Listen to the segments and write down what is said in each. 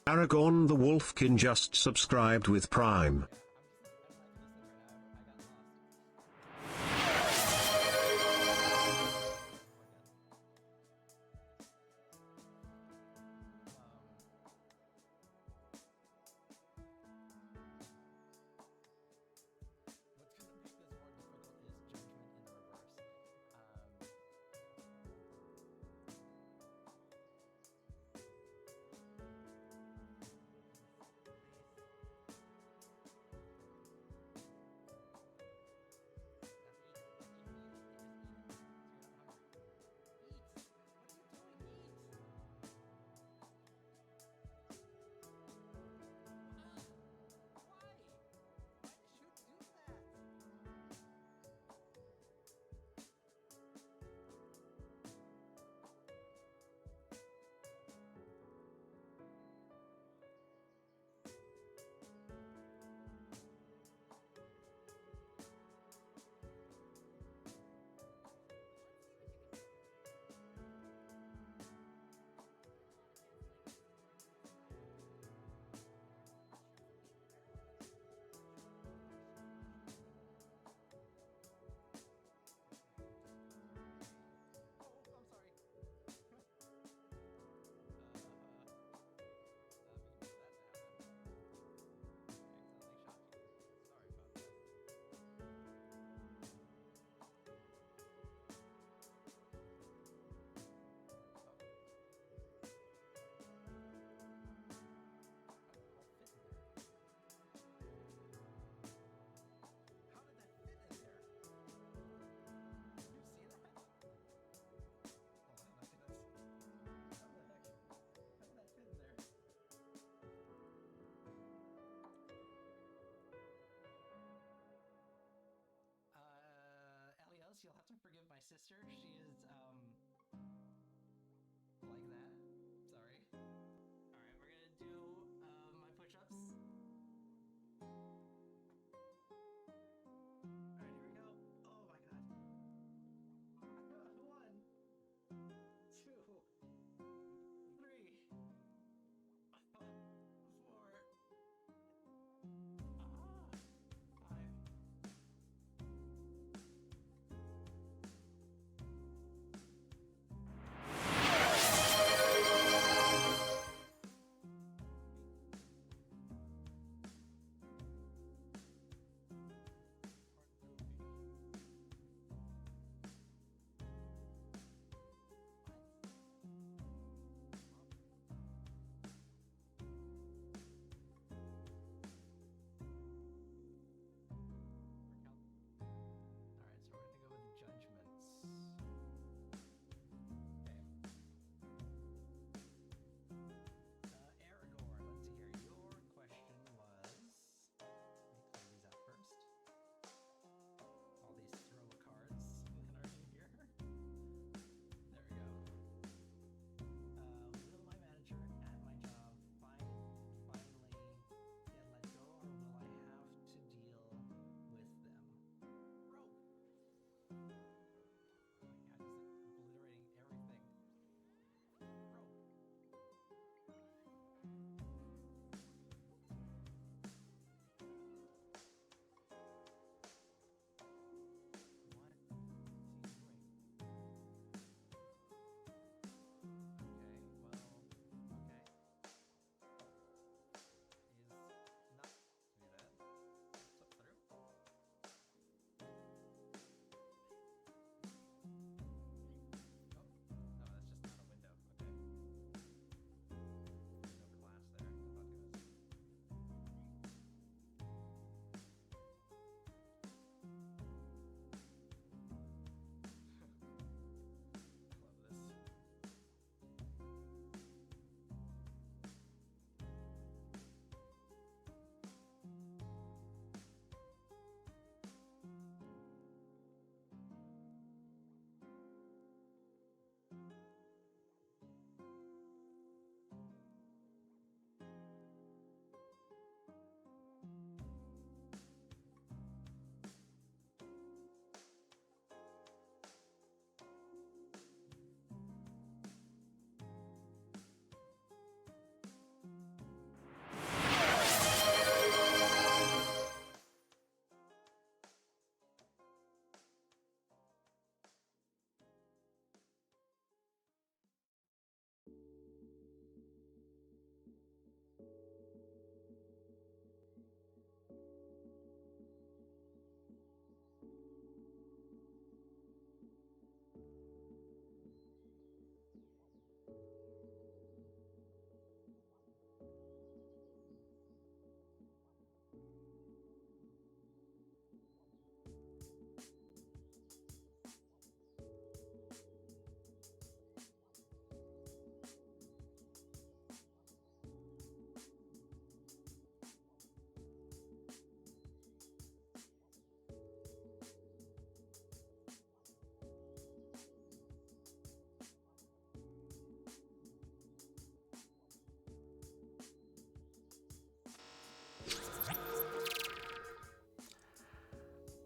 Aragorn the Wolfkin just subscribed with Prime. You'll have to forgive my sister. She is, like that. Sorry. Alright, we're gonna do, my push-ups. Alright, here we go. Oh my god. 1, 2, 3, 4, 5.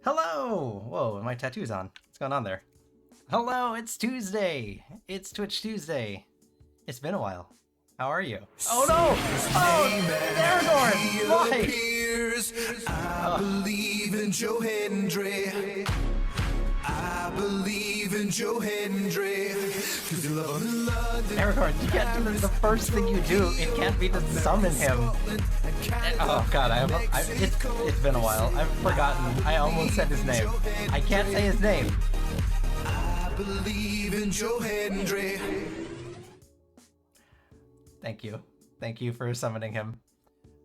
Hello! Whoa, my tattoo's on. What's going on there? Hello, it's Tuesday! It's Twitch Tuesday. It's been a while. How are you? Oh no! Oh! Aragorn! Why? I believe in Joe Hendry. I believe in Joe Hendry. Cause you love him in London. Aragorn, you can't do the first thing you do. It can't be to summon him. Oh god, it's been a while. I've forgotten. I almost said his name. I can't say his name. I believe in Joe Hendry. Thank you. Thank you for summoning him.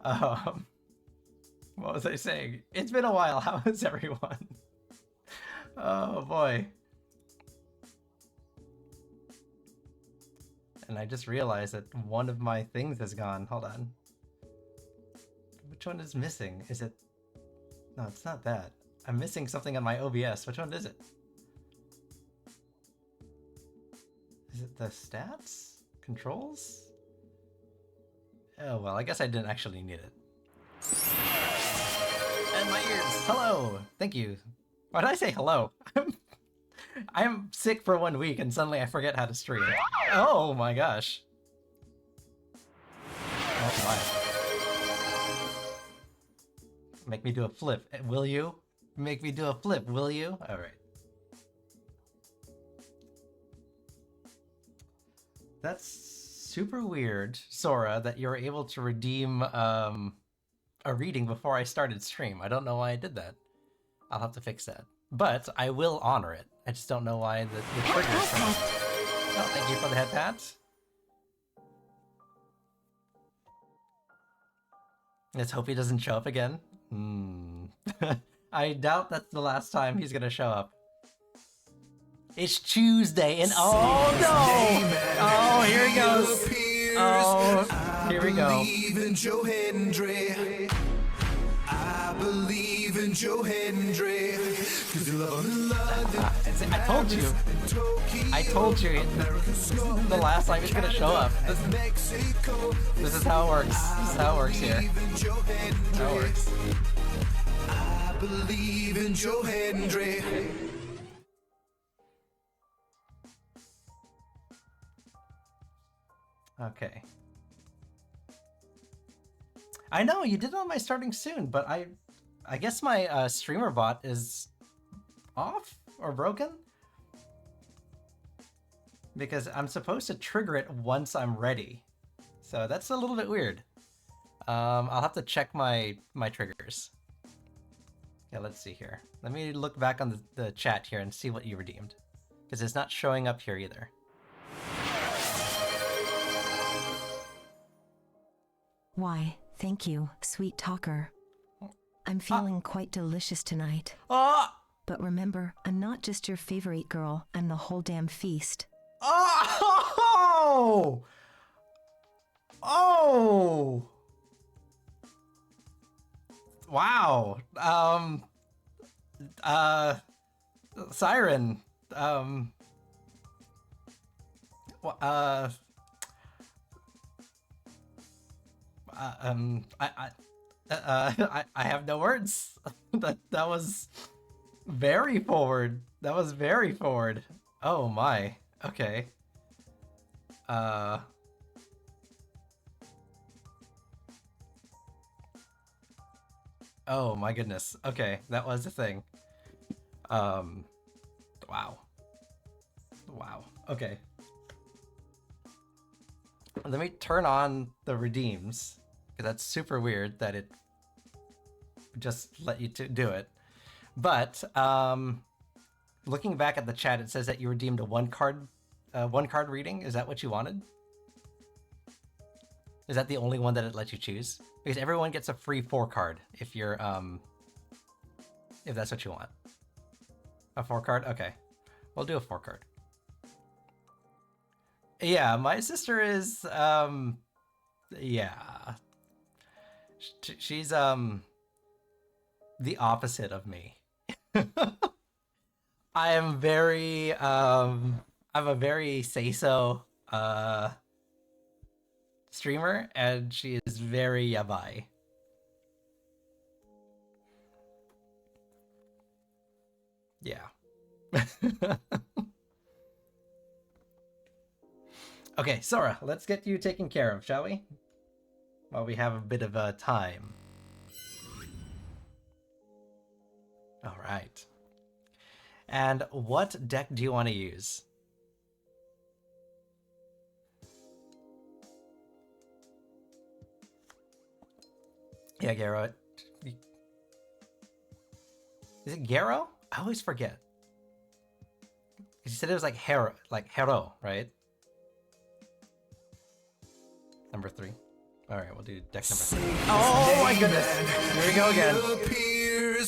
What was I saying? It's been a while. How is everyone? Oh boy. And I just realized that one of my things is gone. Hold on. Which one is missing? Is it... No, it's not that. I'm missing something on my OBS. Which one is it? Is it the stats? Controls? Oh, well, I guess I didn't actually need it. And my ears! Hello! Thank you. Why did I say hello? I'm sick for 1 week and suddenly I forget how to stream. Oh my gosh. Oh my. Make me do a flip, will you? Make me do a flip, will you? Alright. That's super weird, Sora, that you were able to redeem a reading before I started stream. I don't know why I did that. I'll have to fix that. But I will honor it. I just don't know why the trigger is from. Oh, thank you for the head pats. Let's hope he doesn't show up again. I doubt that's the last time he's gonna show up. It's Tuesday and oh no! Oh, here he goes. Oh, here we go. I believe in Joe Hendry. I believe in Joe Hendry. Cause you love him in London. I told you. I told you. This isn't the last time he's gonna show up. This is how it works. This is how it works here. This is how it works. I believe in Joe Hendry. Okay. I know you did it on my starting soon, but I guess my streamer bot is off or broken because I'm supposed to trigger it once I'm ready. So that's a little bit weird. I'll have to check my triggers. Yeah, let's see here. Let me look back on the chat here and see what you redeemed, because it's not showing up here either. Why, thank you, sweet talker. I'm feeling quite delicious tonight. But remember, I'm not just your favorite girl, I'm the whole damn feast. Oh! Oh! Wow. Siren. I have no words. that was very forward. That was very forward. Oh my. Okay. Oh my goodness. Okay, that was the thing. Wow. Wow. Okay. Let me turn on the redeems, because that's super weird that it just let you do it. But looking back at the chat, it says that you redeemed a one card reading. Is that what you wanted? Is that the only one that it lets you choose? Because everyone gets a free 4 card if you're if that's what you want. A 4 card? Okay. We'll do a 4 card. Yeah, my sister is yeah. She's the opposite of me. I am very I'm a very say-so streamer, and she is very yabai. Yeah. Okay, Sora, let's get you taken care of, shall we? While we have a bit of time. All right. And what deck do you want to use? Yeah, Garo. Is it Garo? I always forget. You said it was like Hero, right? Number 3. All right, we'll do deck number 3. Oh my goodness! Here we go again.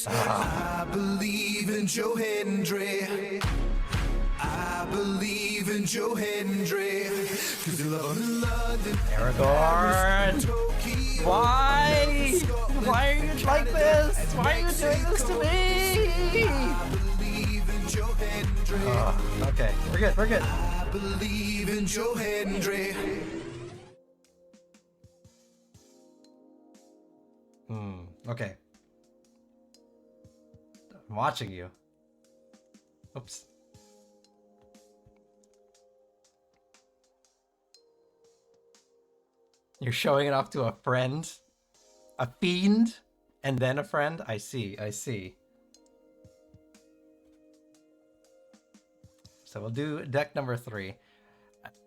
I believe in Joe Hendry. I believe in Joe Hendry. 'Cause you love him in London. Aragorn! Why? Why are you like this? Why are you doing this to me? I believe in Joe Hendry. Okay, we're good, we're good. I believe in Joe Hendry. Okay. I'm watching you. Oops. You're showing it off to a friend? A fiend? And then a friend? I see, I see. So we'll do deck number 3.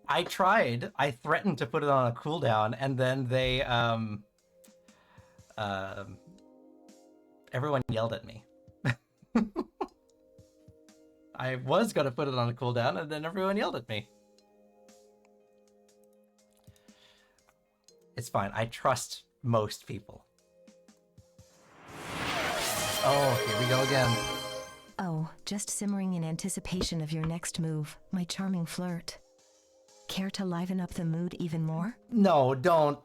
I threatened to put it on a cooldown, and then they, everyone yelled at me. I was gonna put it on a cooldown, and then everyone yelled at me. It's fine. I trust most people. Oh, here we go again. Oh, just simmering in anticipation of your next move, my charming flirt. Care to liven up the mood even more? No, don't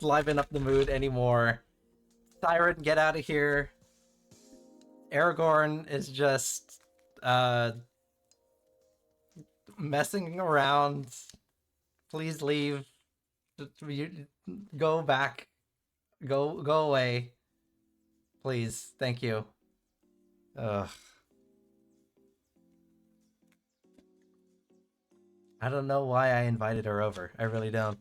liven up the mood anymore. Siren, get out of here. Aragorn is just messing around. Please leave. You go back. Go away. Please. Thank you. Ugh. I don't know why I invited her over. I really don't.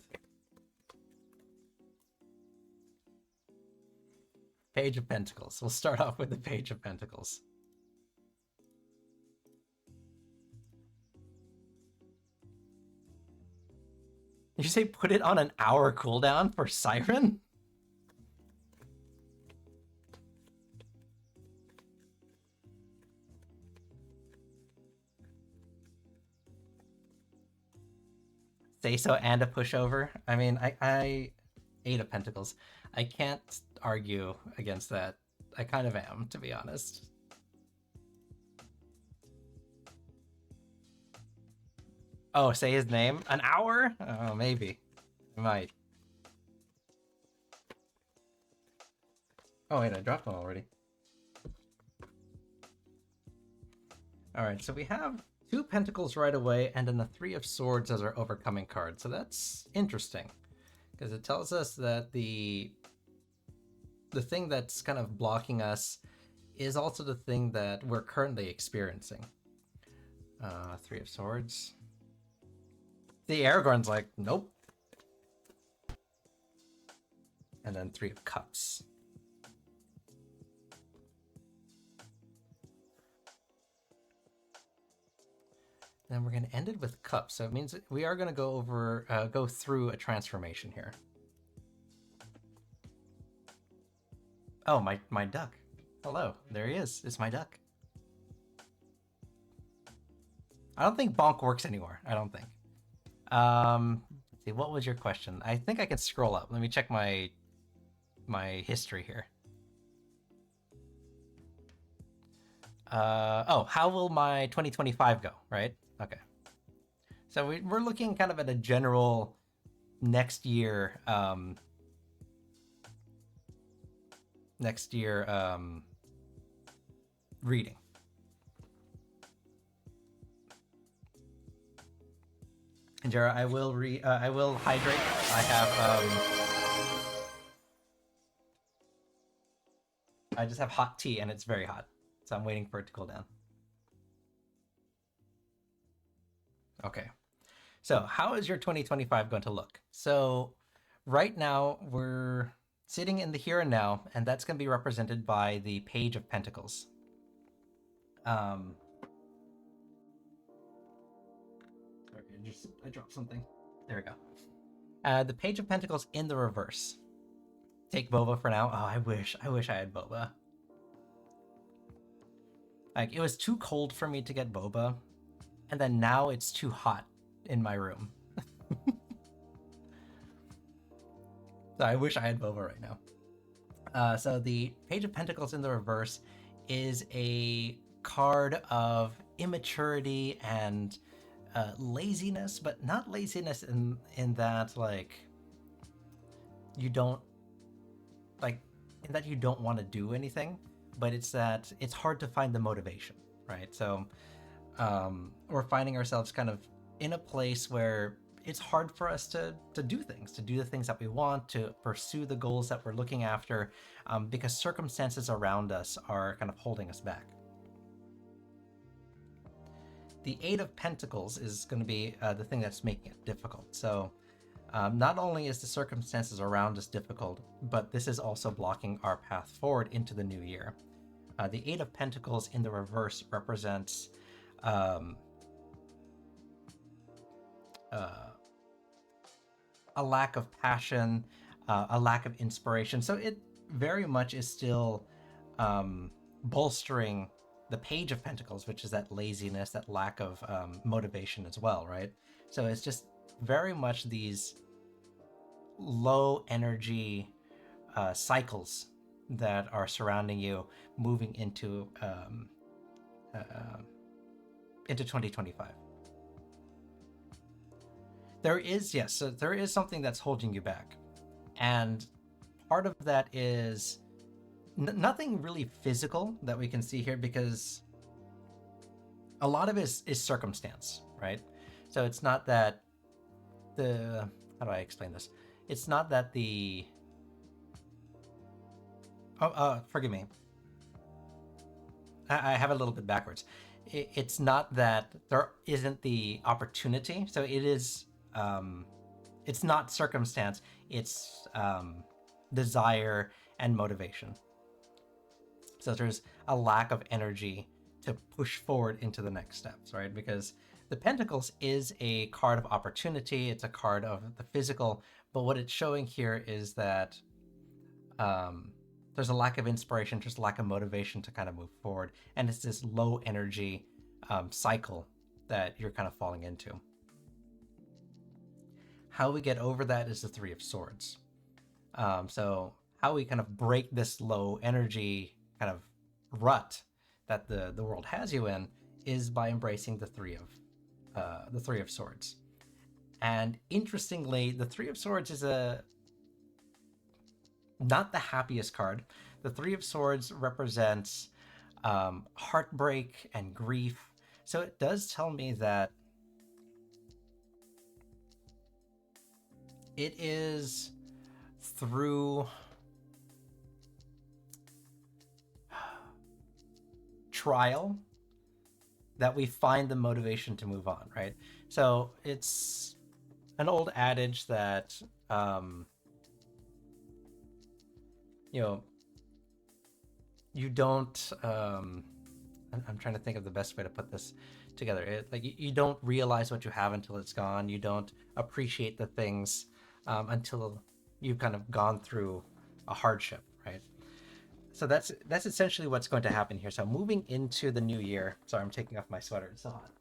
Page of Pentacles. We'll start off with the Page of Pentacles. Did you say put it on an hour cooldown for Siren? Say so and a pushover? I mean, I 8 of Pentacles. I can't argue against that. I kind of am, to be honest. Oh, say his name? An hour? Oh, maybe. I might. Oh, wait, I dropped one already. Alright, so we have 2 Pentacles right away, and then the 3 of Swords as our overcoming card. So that's interesting, because it tells us that the thing that's kind of blocking us is also the thing that we're currently experiencing. 3 of Swords. The Aragorn's like, nope. And then 3 of Cups. Then we're going to end it with Cups, so it means that we are going to go through a transformation here. Oh, my duck. Hello, there he is. It's my duck. I don't think Bonk works anymore. I don't think. Let's see, what was your question? I think I can scroll up. Let me check my history here. Oh, how will my 2025 go, right? Okay. So we're looking kind of at a general next year reading. And Jara, I will hydrate. I have I just have hot tea and it's very hot. So I'm waiting for it to cool down. Okay. So how is your 2025 going to look? So right now we're sitting in the here and now, and that's going to be represented by the Page of Pentacles. Sorry, I dropped something. There we go. The Page of Pentacles in the reverse. Take boba for now. Oh, I wish I had boba. Like, it was too cold for me to get boba, and then now it's too hot in my room. So I wish I had boba right now. So the Page of Pentacles in the reverse is a card of immaturity and laziness, but not laziness in that, like, you don't want to do anything, but it's that it's hard to find the motivation, right? So we're finding ourselves kind of in a place where it's hard for us to do the things that we want, to pursue the goals that we're looking after, because circumstances around us are kind of holding us back. The Eight of Pentacles is going to be the thing that's making it difficult. So not only is the circumstances around us difficult, but this is also blocking our path forward into the new year. The Eight of Pentacles in the reverse represents a lack of passion, a lack of inspiration. So it very much is still bolstering the Page of Pentacles, which is that laziness, that lack of motivation as well, right? So it's just very much these low energy cycles that are surrounding you moving into 2025. There is something that's holding you back, and part of that is nothing really physical that we can see here, because a lot of it is circumstance, right? So it's not that how do I explain this? It's not that forgive me. I have it a little bit backwards. It's not that there isn't the opportunity. So it is, it's not circumstance, it's desire and motivation. So there's a lack of energy to push forward into the next steps, right? Because the Pentacles is a card of opportunity, it's a card of the physical, but what it's showing here is that there's a lack of inspiration, there's a lack of motivation to kind of move forward, and it's this low energy cycle that you're kind of falling into. How we get over that is the Three of Swords. So how we kind of break this low energy kind of rut that the world has you in is by embracing the Three of Swords. And interestingly, the Three of Swords is not the happiest card. The Three of Swords represents heartbreak and grief. So it does tell me that it is through trial that we find the motivation to move on, right? So it's an old adage that you don't I'm trying to think of the best way to put this together. You don't realize what you have until it's gone. You don't appreciate the things until you've kind of gone through a hardship, right? So that's essentially what's going to happen here. So moving into the new year, sorry, I'm taking off my sweater, it's so hot.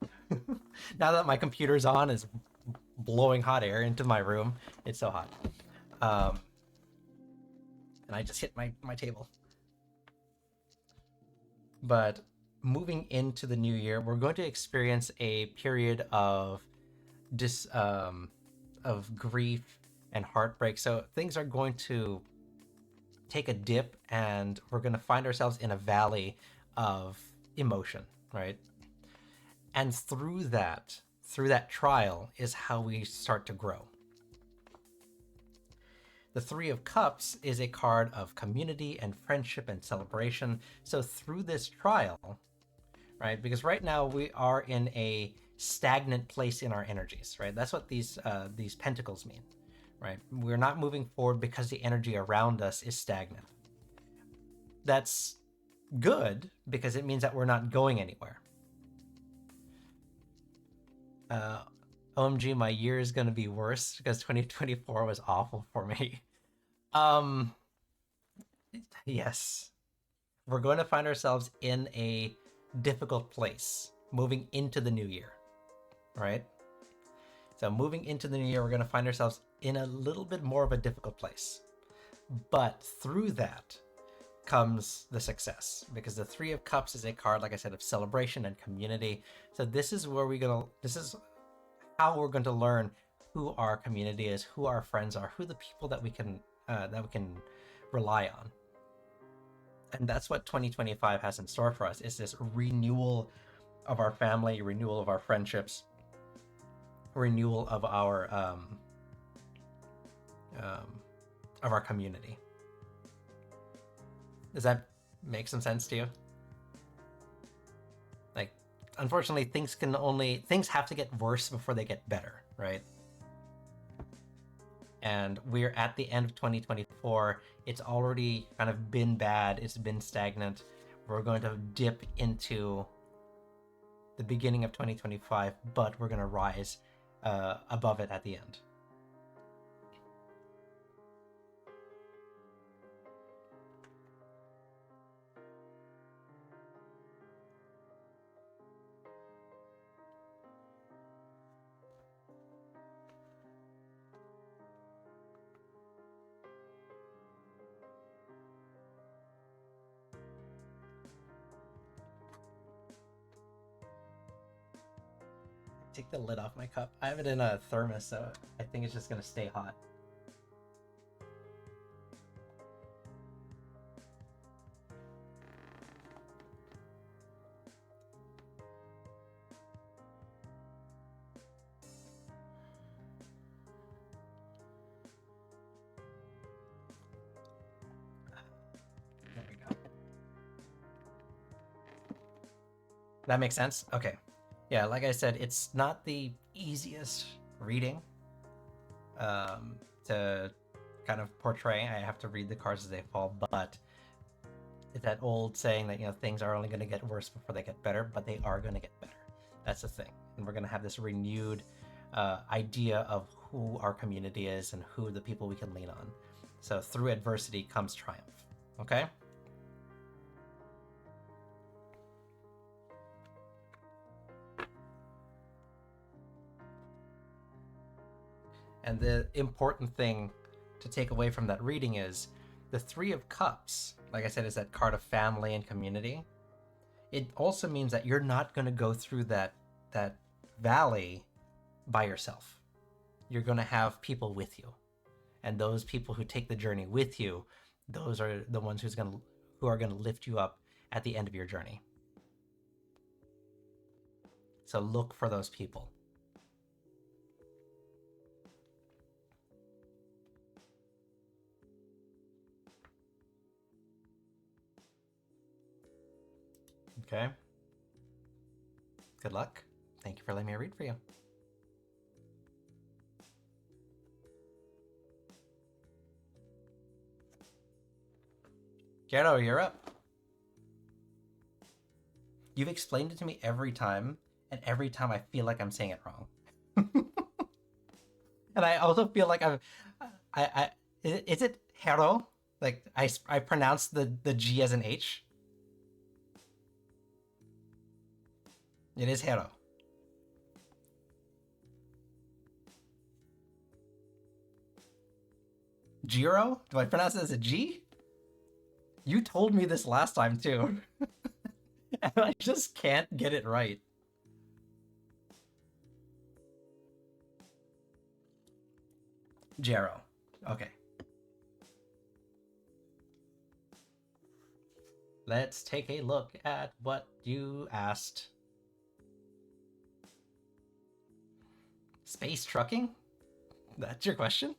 Now that my computer's on, is blowing hot air into my room. It's so hot. And I just hit my table. But moving into the new year, we're going to experience a period of grief and heartbreak. So things are going to take a dip, and we're going to find ourselves in a valley of emotion, right? And through that trial is how we start to grow. The Three of Cups is a card of community and friendship and celebration. So through this trial, right? Because right now we are in a stagnant place in our energies, right? That's what these pentacles mean, right? We're not moving forward because the energy around us is stagnant. That's good because it means that we're not going anywhere. OMG, my year is going to be worse because 2024 was awful for me. Yes. We're going to find ourselves in a difficult place moving into the new year, right? So moving into the new year, we're going to find ourselves in a little bit more of a difficult place. But through that comes the success, because the Three of Cups is a card, like I said, of celebration and community. So this is how we're going to learn who our community is, who our friends are, who the people that we can rely on. And that's what 2025 has in store for us, is this renewal of our family, renewal of our friendships, renewal of our community. Does that make some sense to you? Like, unfortunately, things have to get worse before they get better, right? And we're at the end of 2024. It's already kind of been bad. It's been stagnant. We're going to dip into the beginning of 2025, but we're going to rise above it at the end. Take the lid off my cup. I have it in a thermos, so I think it's just gonna stay hot. There we go. That makes sense? Okay. Yeah, like I said, it's not the easiest reading to kind of portray. I have to read the cards as they fall, but it's that old saying that, things are only going to get worse before they get better, but they are going to get better. That's the thing. And we're going to have this renewed idea of who our community is and who the people we can lean on. So through adversity comes triumph. Okay? And the important thing to take away from that reading is the Three of Cups, like I said, is that card of family and community. It also means that you're not going to go through that valley by yourself. You're going to have people with you. And those people who take the journey with you, those are the ones who are going to lift you up at the end of your journey. So look for those people. Okay. Good luck. Thank you for letting me read for you. Gero, you're up. You've explained it to me every time, and every time I feel like I'm saying it wrong. And I also feel like is it Hero? Like I pronounce the G as an H. It is Hero. Jiro? Do I pronounce it as a G? You told me this last time too. And I just can't get it right. Jero. Okay. Let's take a look at what you asked. Space trucking? That's your question?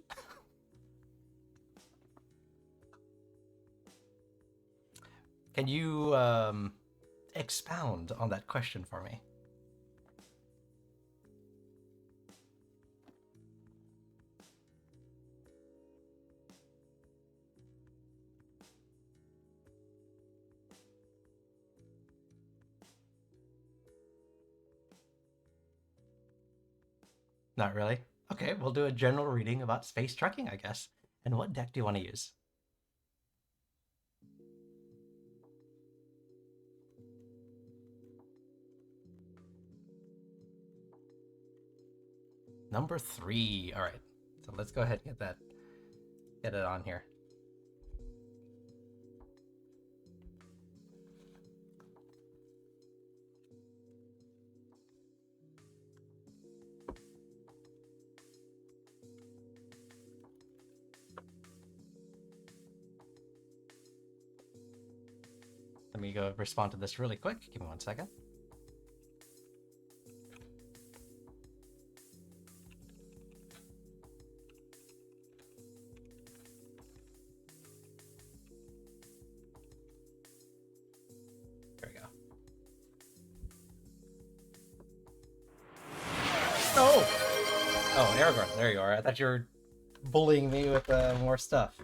Can you expound on that question for me? Not really? Okay, we'll do a general reading about space trucking, I guess. And what deck do you want to use? Number 3. All right. So let's go ahead and get it on here. Let me go respond to this really quick. Give me 1 second. There we go. Oh! Oh, Aragorn. There you are. I thought you were bullying me with more stuff.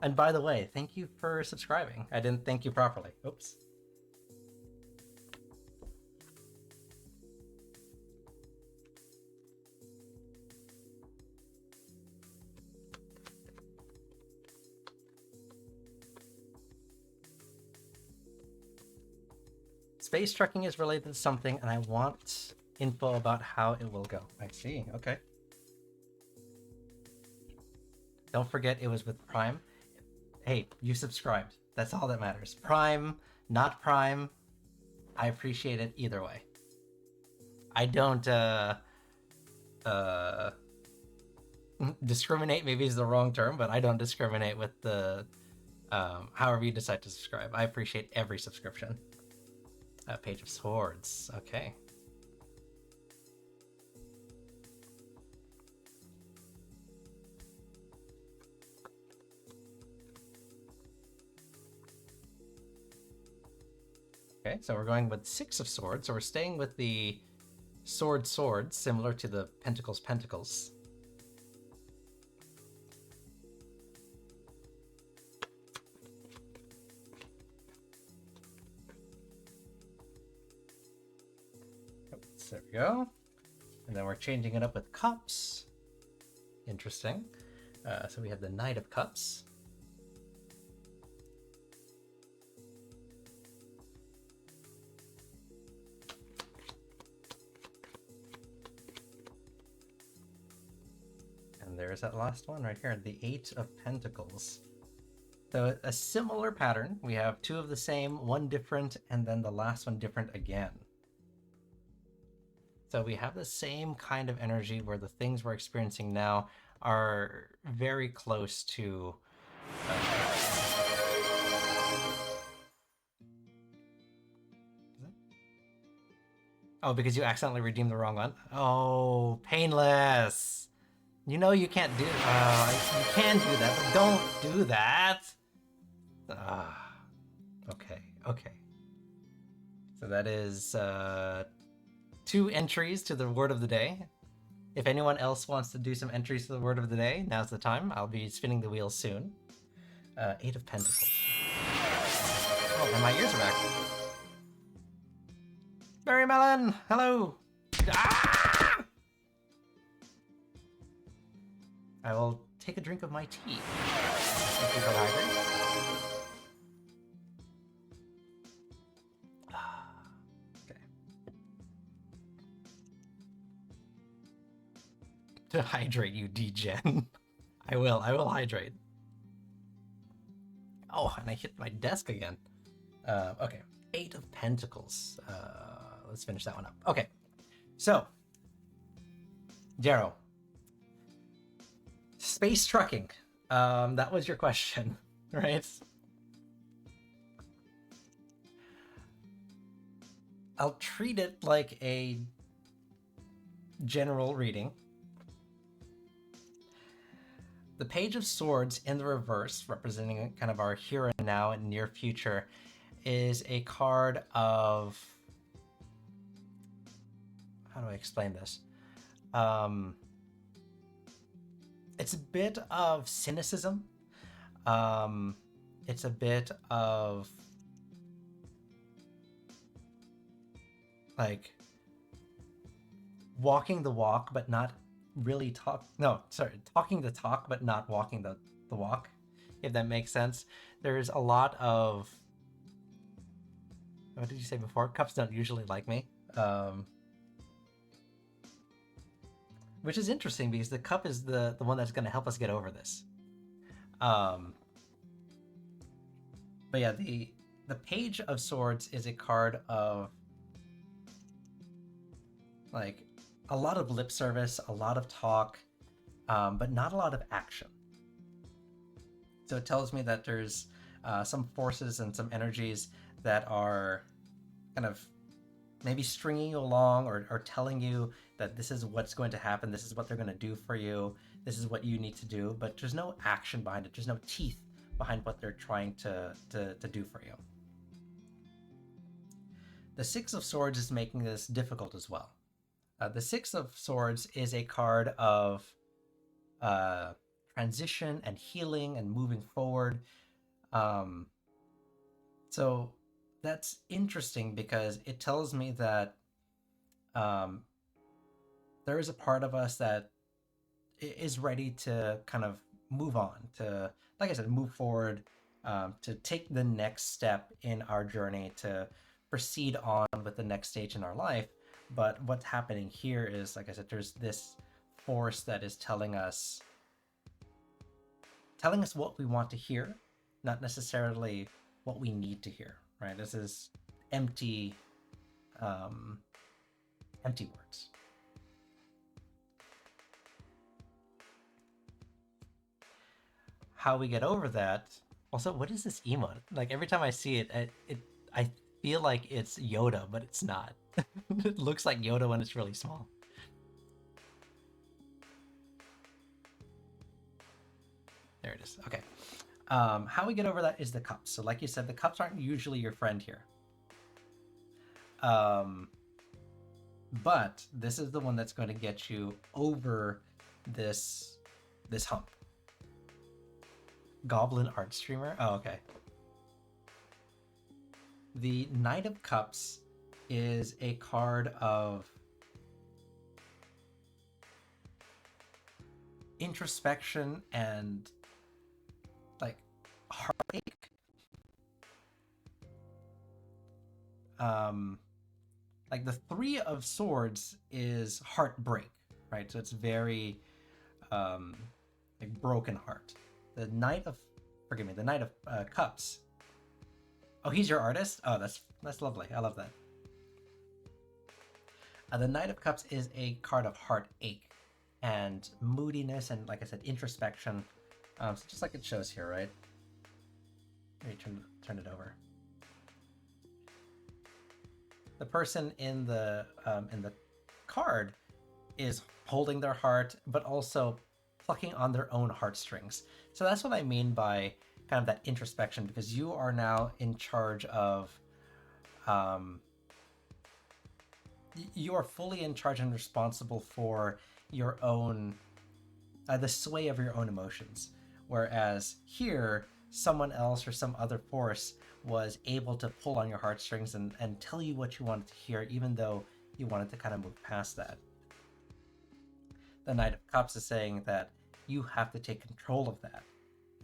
And by the way, thank you for subscribing. I didn't thank you properly. Oops. Space trucking is related to something, and I want info about how it will go. I see. Okay. Don't forget it was with Prime. Hey, you subscribed. That's all that matters. Prime, not Prime. I appreciate it either way. I don't discriminate, maybe is the wrong term, but I don't discriminate with the however you decide to subscribe. I appreciate every subscription. Page of Swords. Okay. Okay, so we're going with 6 of Swords. So we're staying with the swords, similar to the pentacles. There we go. And then we're changing it up with cups. Interesting. So we have the Knight of Cups. And there's that last one right here, the 8 of Pentacles. So a similar pattern. We have 2 of the same, 1 different, and then the last one different again. So we have the same kind of energy where the things we're experiencing now are very close to... Oh, because you accidentally redeemed the wrong one? Oh, painless! You know you can't do... you can do that, but don't do that! Okay. So that is... 2 entries to the word of the day. If anyone else wants to do some entries to the word of the day, now's the time. I'll be spinning the wheel soon. 8 of Pentacles. Oh, and my ears are back. Berry Melon! Hello! Ah! I will take a drink of my tea. Thank you for hydrating. To hydrate, you degen. I will hydrate. Oh, and I hit my desk again. Okay, 8 of Pentacles. Let's finish that one up. Okay, so, Jero. Space trucking. That was your question, right? I'll treat it like a general reading. The Page of Swords in the reverse, representing kind of our here and now and near future, is a card of... How do I explain this? It's a bit of cynicism. It's a bit of... like... walking the walk, but not really talking the talk, but not walking the walk, if that makes sense. There's a lot of, what did you say before? Cups don't usually like me. Which is interesting because the cup is the one that's going to help us get over this. But yeah, the Page of Swords is a card of like a lot of lip service, a lot of talk, but not a lot of action. So it tells me that there's some forces and some energies that are kind of maybe stringing you along or telling you that this is what's going to happen, this is what they're going to do for you, this is what you need to do, but there's no action behind it, there's no teeth behind what they're trying to do for you. The Six of Swords is making this difficult as well. The Six of Swords is a card of transition and healing and moving forward. So that's interesting because it tells me that there is a part of us that is ready to kind of move on, to, like I said, move forward, to take the next step in our journey, to proceed on with the next stage in our life. But what's happening here is, like I said, there's this force that is telling us what we want to hear, not necessarily what we need to hear, right? This is empty words. How we get over that. Also, what is this emote? Like every time I see it, I feel like it's Yoda, but it's not. It looks like Yoda when it's really small. There it is. Okay. How we get over that is the cups. So like you said, the cups aren't usually your friend here. But this is the one that's going to get you over this hump. Goblin art streamer? Oh, okay. The Knight of Cups is a card of introspection and like heartache. Like the Three of Swords is heartbreak, right? So it's very like broken heart. The Knight of Cups. Oh, he's your artist? Oh, that's lovely. I love that. The Knight of Cups is a card of heartache and moodiness and, like I said, introspection. So just like it shows here, right? Let me turn it over. The person in the card is holding their heart, but also plucking on their own heartstrings. So that's what I mean by kind of that introspection, because you are now in charge of, you are fully in charge and responsible for your own, the sway of your own emotions. Whereas here, someone else or some other force was able to pull on your heartstrings and tell you what you wanted to hear, even though you wanted to kind of move past that. The Knight of Cups is saying that you have to take control of that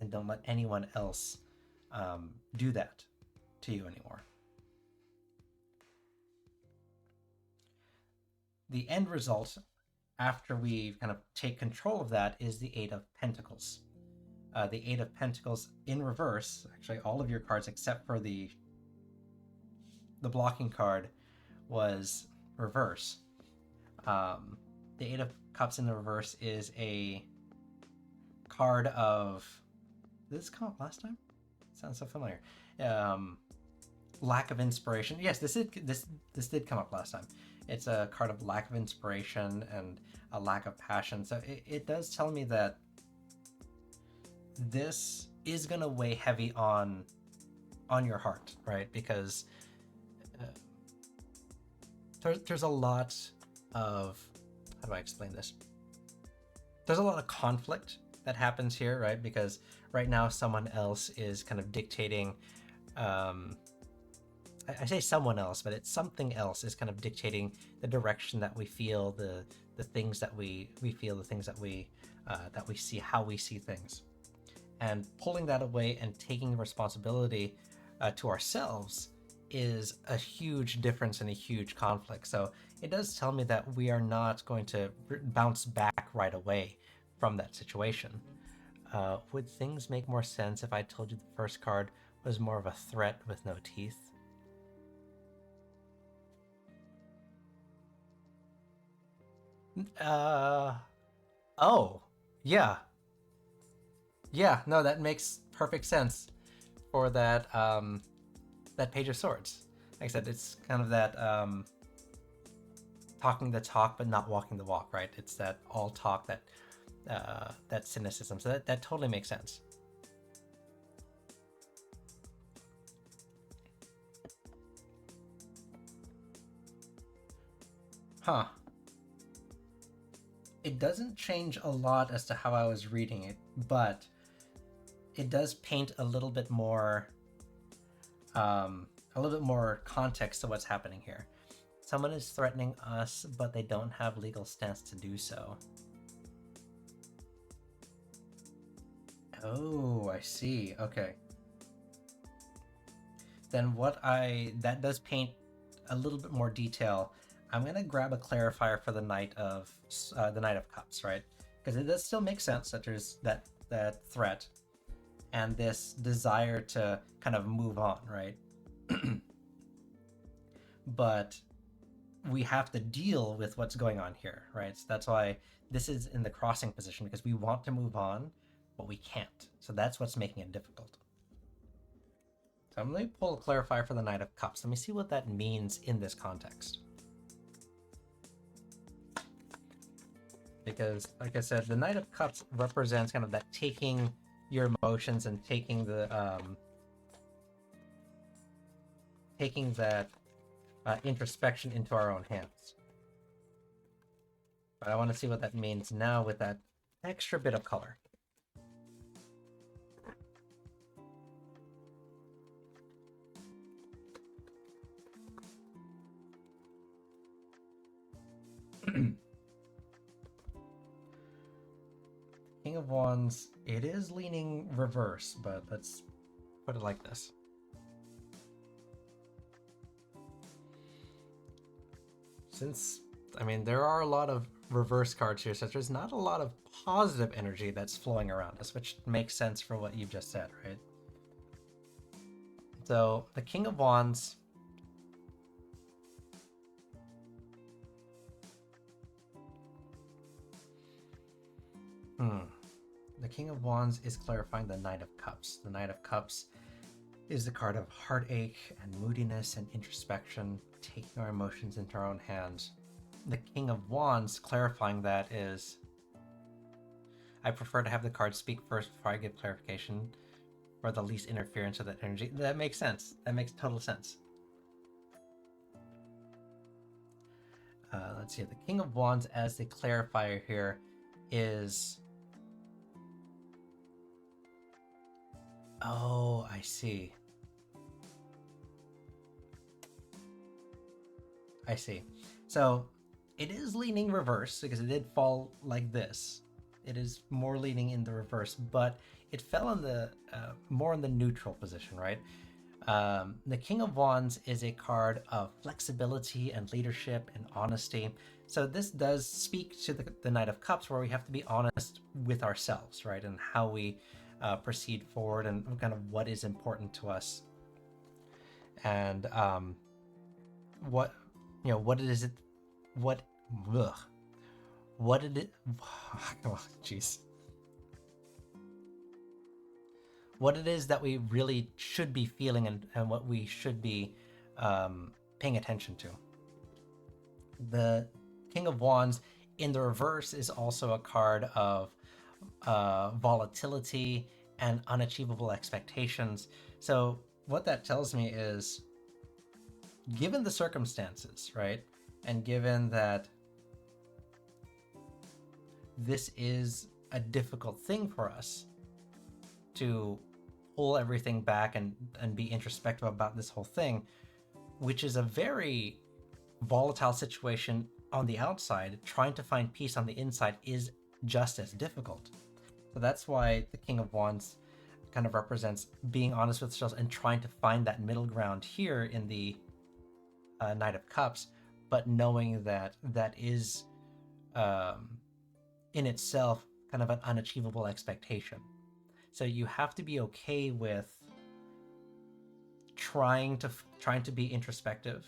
and don't let anyone else do that to you anymore. The end result, after we kind of take control of that, is the Eight of Pentacles. The Eight of Pentacles in reverse, actually all of your cards except for the blocking card was reverse. The Eight of Cups in the reverse is a card of, did this come up last time? Sounds so familiar. Lack of inspiration. Yes, this did come up last time. It's a card of lack of inspiration and a lack of passion. So it does tell me that this is gonna weigh heavy on your heart, right? Because there's a lot of, how do I explain this? There's a lot of conflict that happens here, right? Because right now someone else is kind of dictating I say someone else, but it's something else is kind of dictating the direction that we feel, the things that we feel, the things that we see, how we see things. And pulling that away and taking responsibility to ourselves is a huge difference and a huge conflict. So it does tell me that we are not going to bounce back right away from that situation. Would things make more sense if I told you the first card was more of a threat with no teeth? Oh, yeah. Yeah, no, that makes perfect sense for that, that Page of Swords. Like I said, it's kind of that, talking the talk but not walking the walk, right? It's that all talk, that cynicism. So that totally makes sense. Huh. It doesn't change a lot as to how I was reading it, but it does paint a little bit more context to what's happening here. Someone is threatening us, but they don't have legal stance to do so. Oh, I see. Okay. Then that does paint a little bit more detail. I'm gonna grab a clarifier for the Knight of Cups, right? Because it does still make sense that there's that threat and this desire to kind of move on, right? But we have to deal with what's going on here, right? So that's why this is in the crossing position, because we want to move on, but we can't. So that's what's making it difficult. So I'm going to pull a clarifier for the Knight of Cups. Let me see what that means in this context. Because, like I said, the Knight of Cups represents kind of that taking your emotions and taking the taking that introspection into our own hands. But I want to see what that means now with that extra bit of color. King of Wands, it is leaning reverse, but let's put it like this. Since, I mean, there are a lot of reverse cards here, so there's not a lot of positive energy that's flowing around us, which makes sense for what you've just said, right? So, the King of Wands, the King of Wands is clarifying the Knight of Cups. The Knight of Cups is the card of heartache and moodiness and introspection, taking our emotions into our own hands. The King of Wands clarifying that is, I prefer to have the card speak first before I give clarification, for the least interference of that energy. That makes sense. That makes total sense. Let's see. The King of Wands as the clarifier here is... Oh, I see. I see. So it is leaning reverse because it did fall like this. It is more leaning in the reverse, but it fell in the more in the neutral position, right? The King of Wands is a card of flexibility and leadership and honesty. So this does speak to the Knight of Cups, where we have to be honest with ourselves, right? And how we proceed forward and kind of what is important to us. And what is it? What did it? Oh, jeez. What it is that we really should be feeling and what we should be paying attention to. The King of Wands in the reverse is also a card of volatility and unachievable expectations. So what that tells me is, given the circumstances, right, and given that this is a difficult thing for us to pull everything back and be introspective about this whole thing, which is a very volatile situation on the outside. Trying to find peace on the inside is just as difficult. So that's why the King of Wands kind of represents being honest with ourselves and trying to find that middle ground here in the Knight of Cups, but knowing that that is in itself kind of an unachievable expectation. So you have to be okay with trying to be introspective,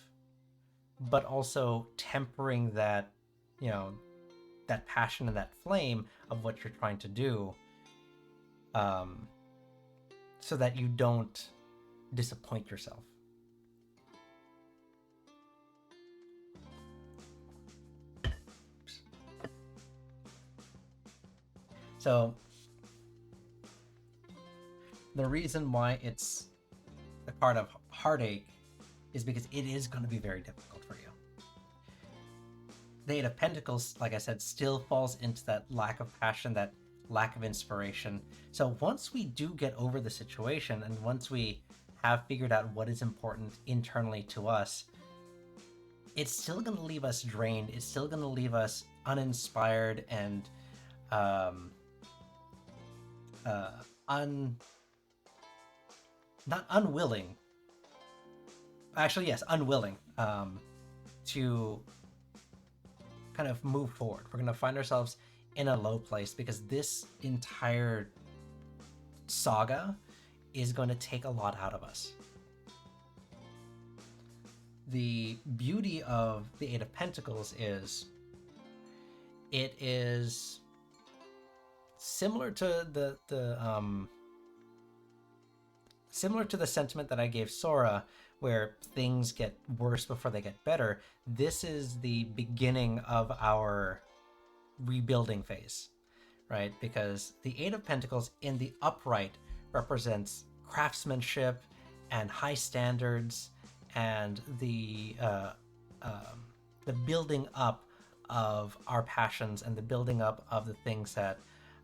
but also tempering that, you know, that passion and that flame of what you're trying to do, so that you don't disappoint yourself. So the reason why it's a card of heartache is because it is going to be very difficult for you. The Eight of Pentacles, like I said, still falls into that lack of passion, that lack of inspiration. So once we do get over the situation, and once we have figured out what is important internally to us, it's still going to leave us drained. It's still going to leave us uninspired and not unwilling. Actually, yes, unwilling to kind of move forward. We're going to find ourselves in a low place because this entire saga is going to take a lot out of us. The beauty of the Eight of Pentacles is it is similar to the sentiment that I gave Sora, where things get worse before they get better. This is the beginning of our rebuilding phase, right? Because the Eight of Pentacles in the upright represents craftsmanship and high standards and the building up of our passions and the building up of the things that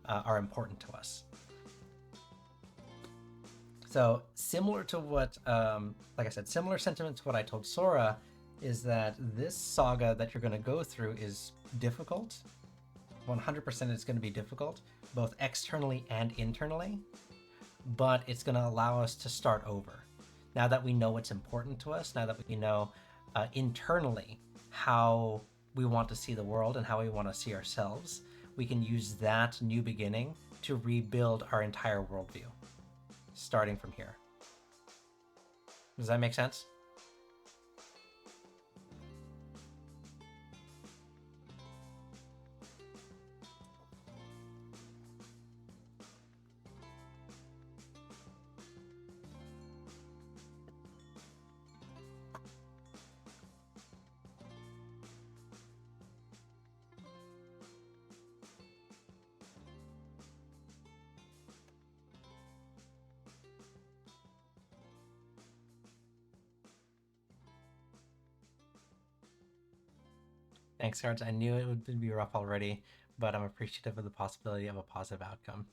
are important to us. So similar to what, like I said, similar sentiment to what I told Sora, is that this saga that you're going to go through is difficult. 100% it's going to be difficult, both externally and internally, but it's going to allow us to start over. Now that we know what's important to us, now that we know internally how we want to see the world and how we want to see ourselves, we can use that new beginning to rebuild our entire worldview, starting from here. Does that make sense? Thanks, Cards. I knew it would be rough already, but I'm appreciative of the possibility of a positive outcome.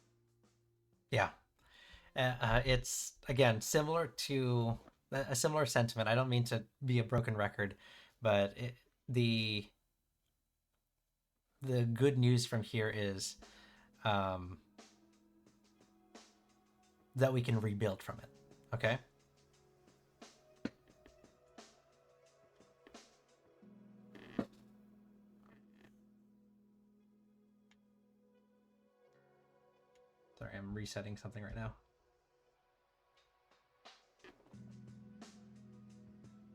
Yeah. It's, again, similar to a similar sentiment. I don't mean to be a broken record, but the good news from here is that we can rebuild from it, okay? Sorry, I'm resetting something right now.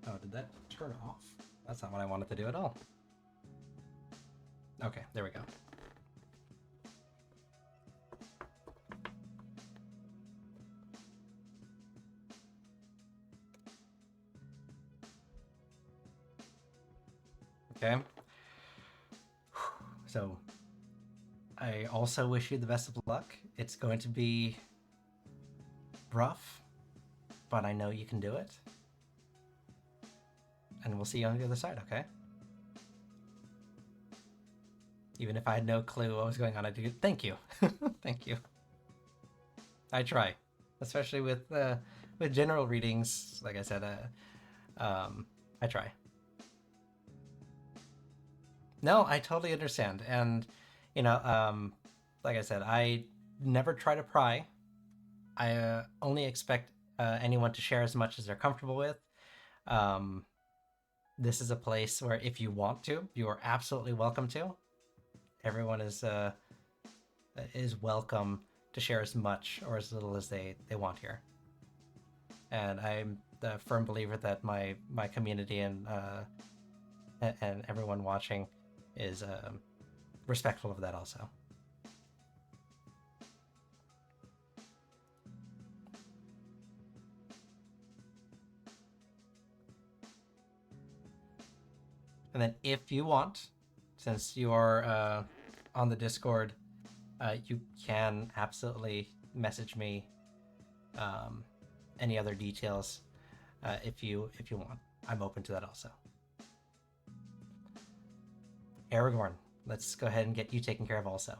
Oh, did that turn off? That's not what I wanted to do at all. Okay, there we go. Okay. So, I also wish you the best of luck. It's going to be rough, but I know you can do it. And we'll see you on the other side, okay? Even if I had no clue what was going on, I do. Thank you. Thank you. I try, especially with general readings. Like I said, I try. No, I totally understand. And, you know, like I said, I never try to pry. I only expect anyone to share as much as they're comfortable with. This is a place where if you want to, you are absolutely welcome to. Everyone is welcome to share as much or as little as they want here. And I'm the firm believer that my community and everyone watching is respectful of that also. And then if you want, since you are on the Discord, you can absolutely message me any other details if you want. I'm open to that also. Aragorn, let's go ahead and get you taken care of also.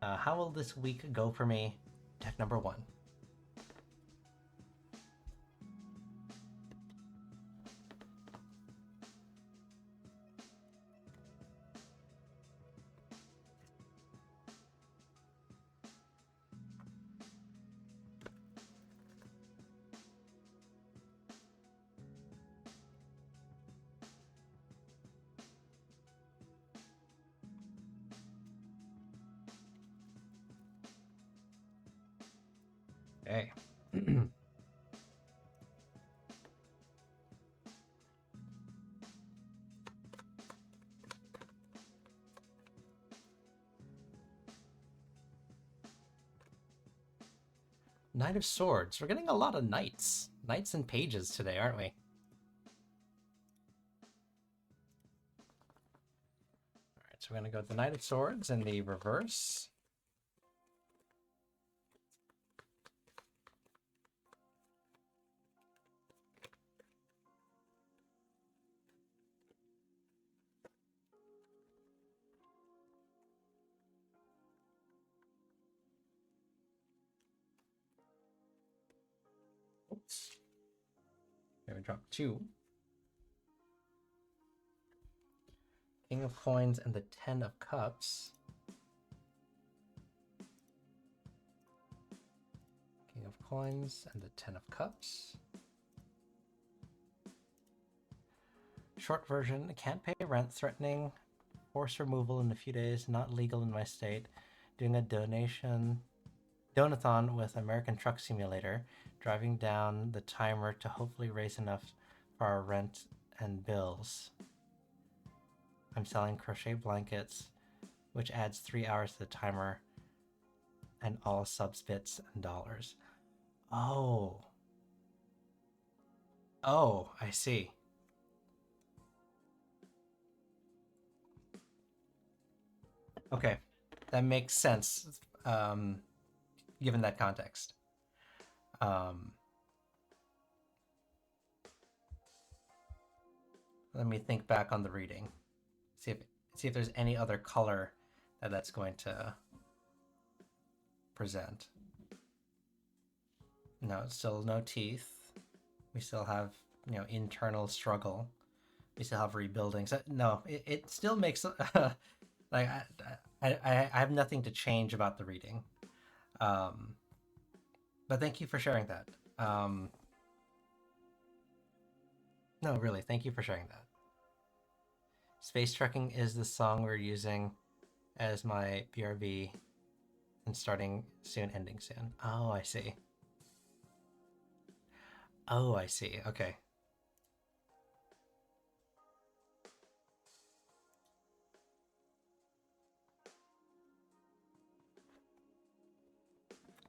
How will this week go for me? Deck number 1. Okay. Knight of Swords. We're getting a lot of knights. Knights and pages today, aren't we? Alright, so we're going to go with the Knight of Swords in the reverse. Oops. Okay, we dropped 2. King of Coins and the 10 of Cups. King of Coins and the 10 of Cups. Short version, can't pay rent, threatening forced removal in a few days, not legal in my state. Doing a donathon with American Truck Simulator, driving down the timer to hopefully raise enough for our rent and bills. I'm selling crochet blankets, which adds 3 hours to the timer, and all subs bits and dollars. Oh. Oh, I see. Okay, that makes sense, given that context. Let me think back on the reading. See if there's any other color that's going to present. No, still no teeth. We still have, internal struggle. We still have rebuilding. So no, it still makes like I have nothing to change about the reading. But thank you for sharing that. No, really, thank you for sharing that. Space Trekking is the song we're using as my BRB, and starting soon, ending soon. Oh, I see. Oh, I see. Okay.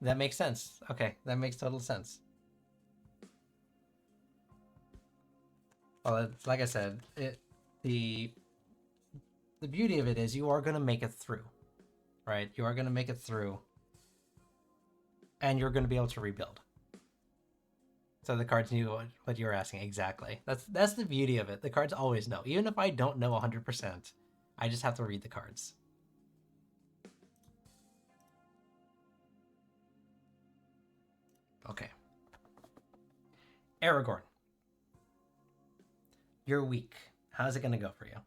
That makes sense. Okay, that makes total sense. Well, it's, like I said, the beauty of it is you are going to make it through, right? You are going to make it through, and you're going to be able to rebuild. So the cards knew what you were asking exactly. That's the beauty of it. The cards always know. Even if I don't know 100%, I just have to read the cards. Okay. Aragorn. your week. How's it going to go for you?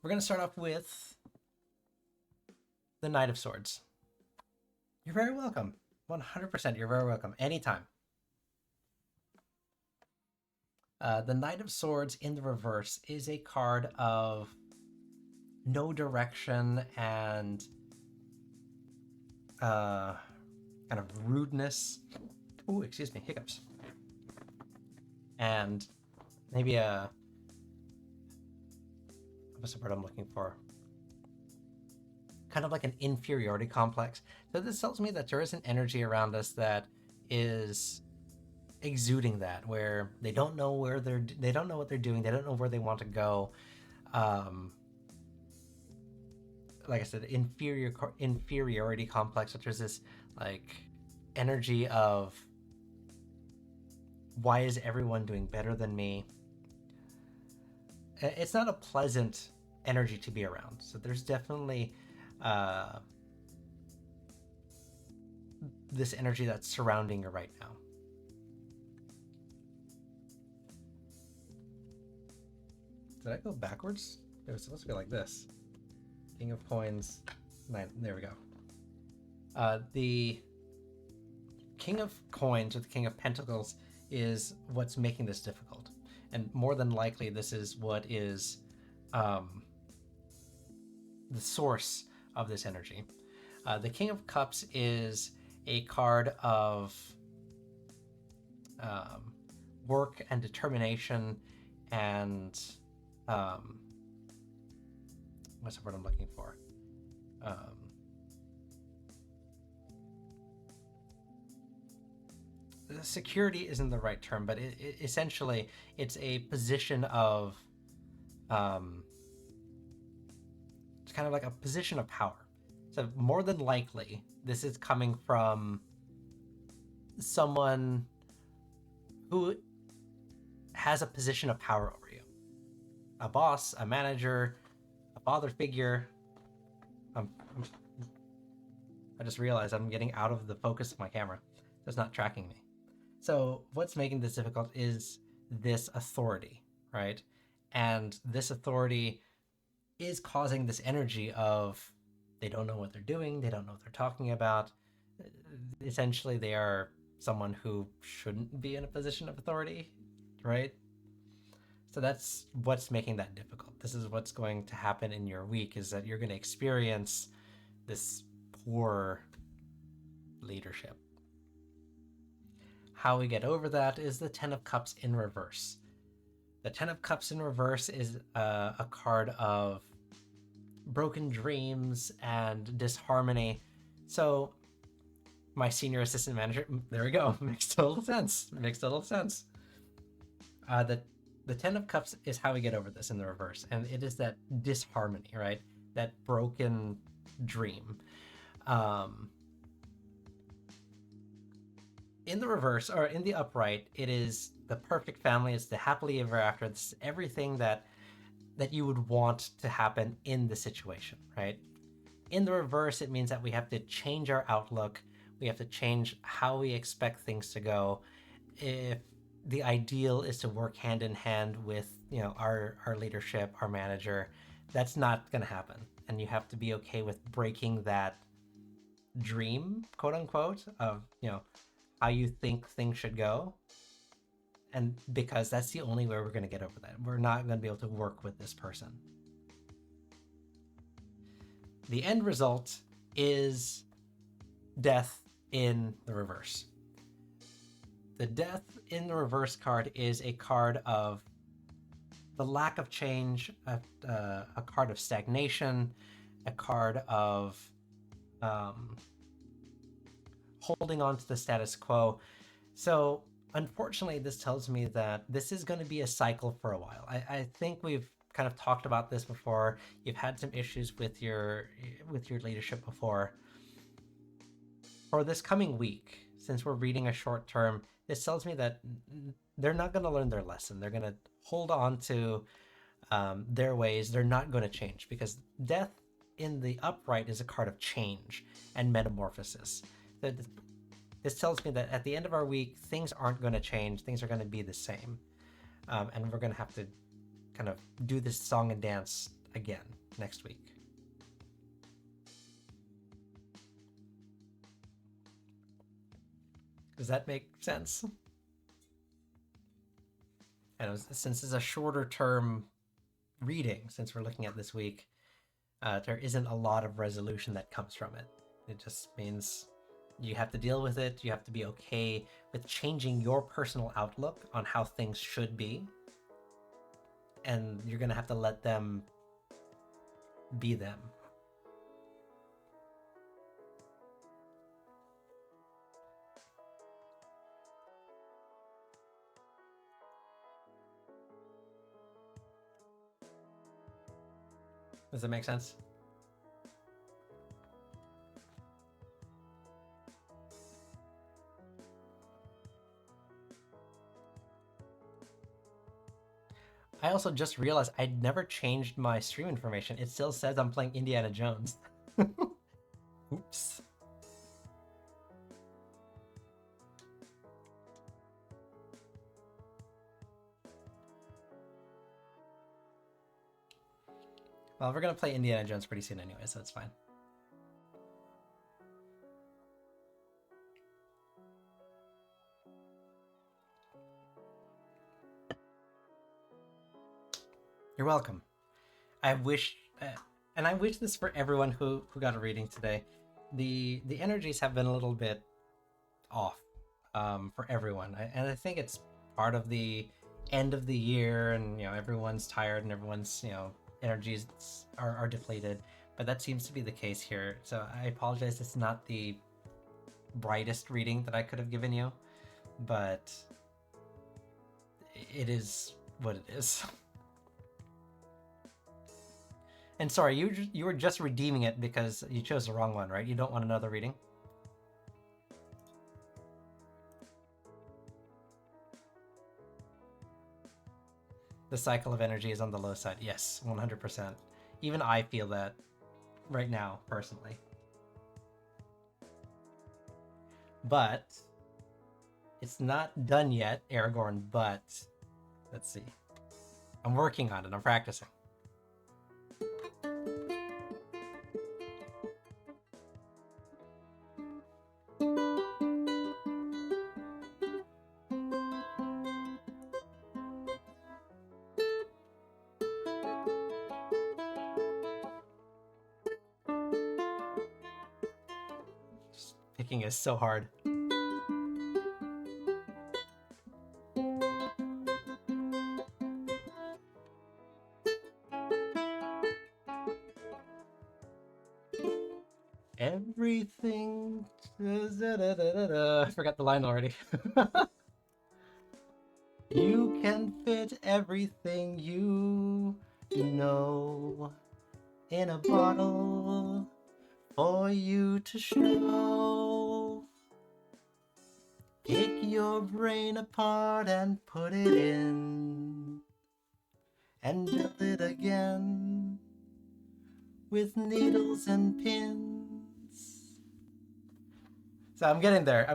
We're going to start off with the Knight of Swords. You're very welcome. 100%, you're very welcome. Anytime. The Knight of Swords in the reverse is a card of no direction and kind of rudeness. Ooh, excuse me, hiccups. And maybe what's the word I'm looking for? Kind of like an inferiority complex. So this tells me that there is an energy around us that is exuding that, where they don't know where they don't know what they're doing, they don't know where they want to go. Like I said, inferiority complex, which is this like energy of why is everyone doing better than me? It's not a pleasant energy to be around. So there's definitely this energy that's surrounding you right now. Did I go backwards? It was supposed to be like this. King of Coins, 9. There we go. The King of Coins, or the King of Pentacles, is what's making this difficult. And more than likely, this is what is the source of this energy. The King of Cups is a card of work and determination and what's the word I'm looking for? Security isn't the right term, but essentially it's a position of it's kind of like a position of power. So more than likely, this is coming from someone who has a position of power over you. A boss, a manager, a father figure. I just realized I'm getting out of the focus of my camera. It's not tracking me. So what's making this difficult is this authority, right? And this authority is causing this energy of they don't know what they're doing, they don't know what they're talking about. Essentially, they are someone who shouldn't be in a position of authority, right? So that's what's making that difficult. This is what's going to happen in your week, is that you're going to experience this poor leadership. How we get over that is the Ten of Cups in reverse. The Ten of Cups in reverse is a card of broken dreams and disharmony. So my senior assistant manager, there we go, makes total sense. The Ten of Cups is how we get over this in the reverse, and it is that disharmony, right? That broken dream. In the reverse, or in the upright, it is the perfect family. It's the happily ever after. It's everything that you would want to happen in the situation, right? In the reverse, it means that we have to change our outlook. We have to change how we expect things to go. If the ideal is to work hand in hand with, our leadership, our manager, that's not going to happen. And you have to be okay with breaking that dream, quote unquote, of, how you think things should go. And because that's the only way we're going to get over that. We're not going to be able to work with this person. The end result is death in the reverse. The death in the reverse card is a card of the lack of change, a card of stagnation, a card of holding on to the status quo. So unfortunately, this tells me that this is going to be a cycle for a while. I think we've kind of talked about this before. You've had some issues with your leadership before. For this coming week, since we're reading a short term, this tells me that they're not going to learn their lesson. They're going to hold on to their ways. They're not going to change, because death in the upright is a card of change and metamorphosis. This tells me that at the end of our week, things aren't going to change. Things are going to be the same. And we're going to have to kind of do this song and dance again next week. Does that make sense? And since it's a shorter term reading, since we're looking at this week, there isn't a lot of resolution that comes from it. It just means you have to deal with it. You have to be okay with changing your personal outlook on how things should be. And you're going to have to let them be them. Does that make sense? I also just realized I'd never changed my stream information. It still says I'm playing Indiana Jones. Oops. Well, we're gonna play Indiana Jones pretty soon anyway, so it's fine. You're welcome. I wish, and I wish this for everyone who got a reading today. The energies have been a little bit off for everyone, and I think it's part of the end of the year, and everyone's tired and everyone's energies are deflated. But that seems to be the case here. So I apologize. It's not the brightest reading that I could have given you, but it is what it is. And sorry, you were just redeeming it because you chose the wrong one, right? You don't want another reading? The cycle of energy is on the low side. Yes, 100%. Even I feel that right now, personally. But it's not done yet, Aragorn, but let's see. I'm working on it. I'm practicing. Picking is so hard. Everything. I forgot the line already. You can fit everything you know in a bottle for you to show. Take your brain apart and put it in, and build it again with needles and pins. So I'm getting there.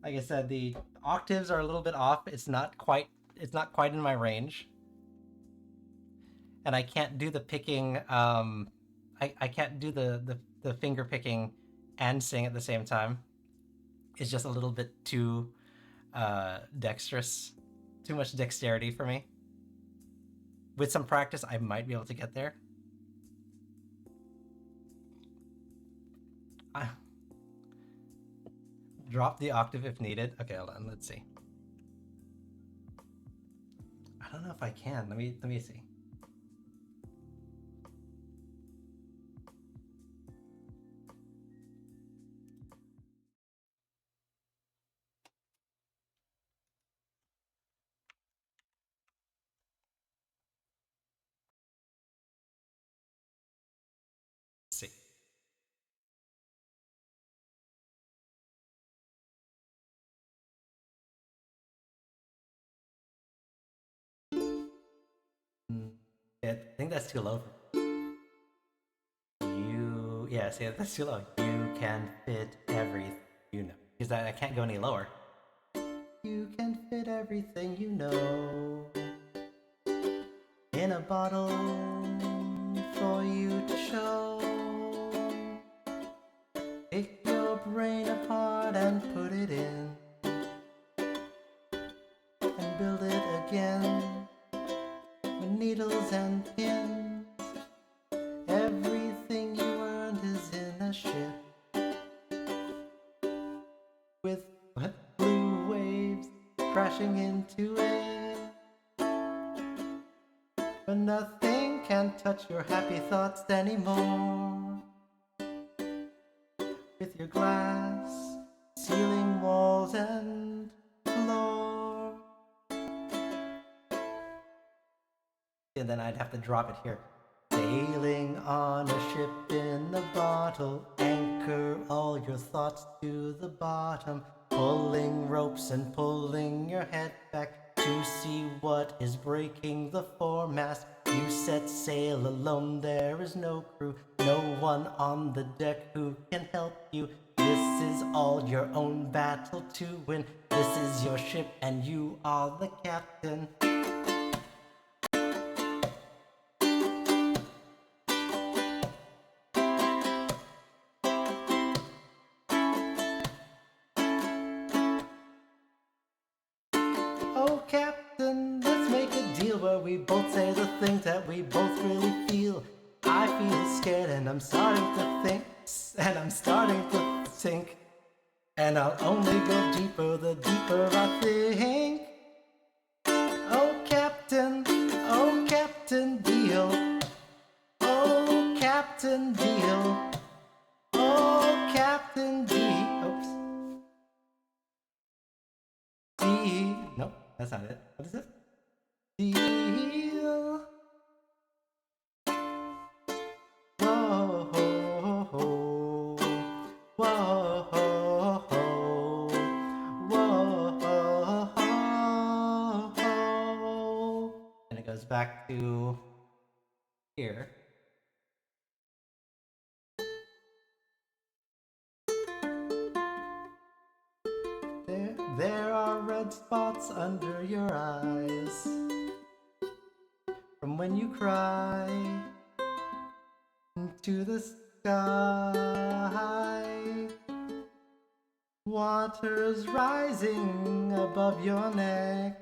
Like I said, the octaves are a little bit off. It's not quite in my range. And I can't do the picking, I can't do the finger picking and sing at the same time. It's just a little bit too dexterous, too much dexterity for me. With some practice, I might be able to get there. Drop the octave if needed. Okay, hold on, let's see. I don't know if I can. Let me see. See. I think that's too low. Yeah, see, that's too low. You can fit everything you know. Because I can't go any lower. You can fit everything you know in a bottle for you to show. Pick your brain apart and put it in, and build it again with needles and pins. Everything you earned is in a ship with blue waves crashing into it. But nothing can touch your happy thoughts anymore. With your glass, ceiling, walls, and floor. And then I'd have to drop it here. Sailing on a ship in a bottle, anchor all your thoughts to the bottom, pulling ropes and pulling your head back to see what is breaking the foremast. You set sail alone, there is no crew, no one on the deck who can help you. This is all your own battle to win. This is your ship and you are the captain. Oh, Captain, let's make a deal where we both say the things that we both really feel. I feel scared and I'm starting to think, and I'm starting to sink. And I'll only go deeper the deeper I think. Oh, Captain, deal. Oh, Captain, deal. Oh, Captain, deal. Oops. Nope, that's not it. What is it? Deal. Whoa, whoa, whoa, whoa, whoa. And it goes back to here. There are red spots under your eyes from when you cry into the sky. Water's rising above your neck.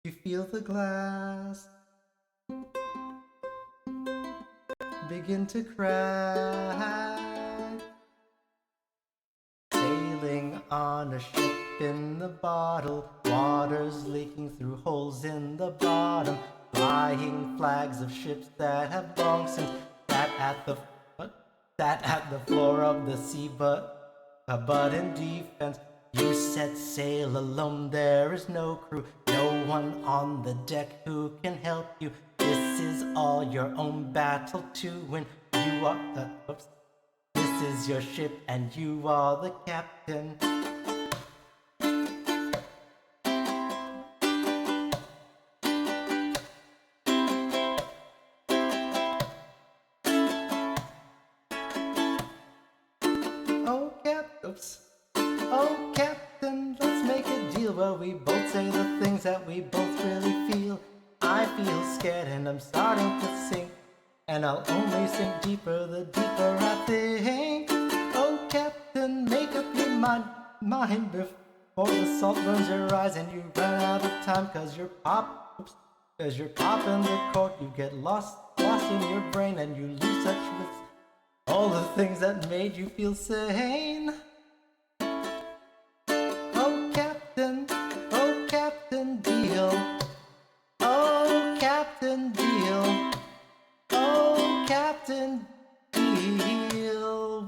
You feel the glass begin to crack. Sailing on a ship in the bottle, water's leaking through holes in the bottom. Flying flags of ships that have long since sat at the floor of the sea, but in defense. You set sail alone, there is no crew, no one on the deck who can help you. This is all your own battle to win. You are This is your ship and you are the captain. Oh, Captain, let's make a deal where we both say the things that we both really feel. I feel scared and I'm starting to sink, and I'll only sink deeper the deeper I think. Oh, Captain, make up your mind before the salt burns your eyes and you run out of time, cause you're popping the cork. You get lost in your brain and you lose touch with all the things that made you feel sane. Oh, Captain, deal. Oh, Captain, deal. Oh, Captain, deal.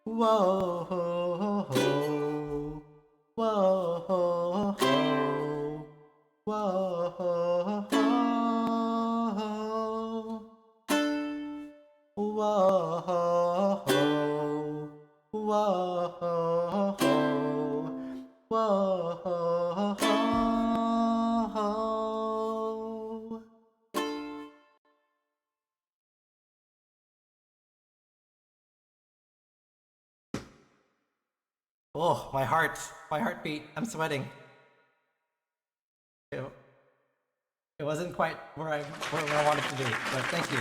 Whoa, whoa, whoa, whoa, whoa. Oh, my heartbeat. I'm sweating. It wasn't quite where I wanted to be, but thank you.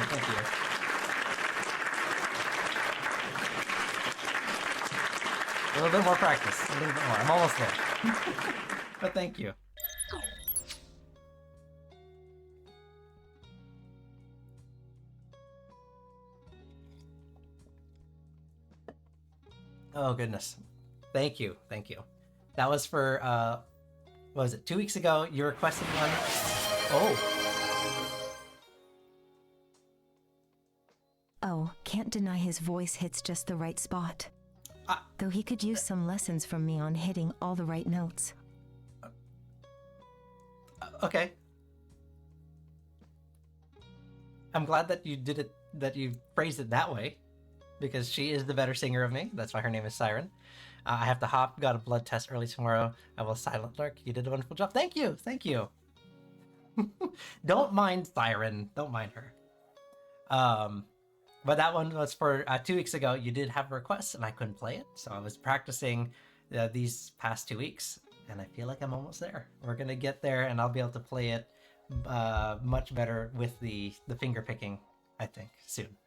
A little bit more practice, a little bit more. I'm almost there. But thank you. Oh goodness. Thank you. That was for what was it, 2 weeks ago? You requested one. Oh, can't deny his voice hits just the right spot. Though he could use some lessons from me on hitting all the right notes. Okay. I'm glad that you did it, that you phrased it that way, because she is the better singer of me. That's why her name is Siren. I have to hop, got a blood test early tomorrow. I will silent lurk. You did a wonderful job. Thank you. Don't mind Siren. Don't mind her. But that one was for 2 weeks ago. You did have a request and I couldn't play it. So I was practicing these past 2 weeks and I feel like I'm almost there. We're going to get there and I'll be able to play it much better with the finger picking, I think, soon.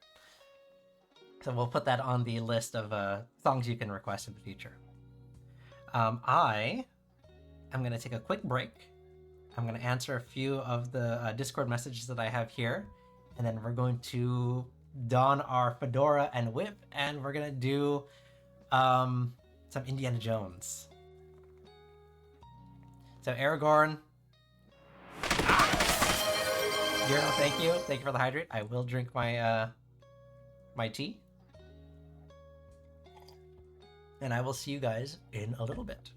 So we'll put that on the list of songs you can request in the future. I am going to take a quick break. I'm going to answer a few of the Discord messages that I have here. And then we're going to don our fedora and whip. And we're going to do some Indiana Jones. So Aragorn. Zero, thank you. Thank you for the hydrate. I will drink my my tea. And I will see you guys in a little bit.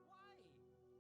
Why?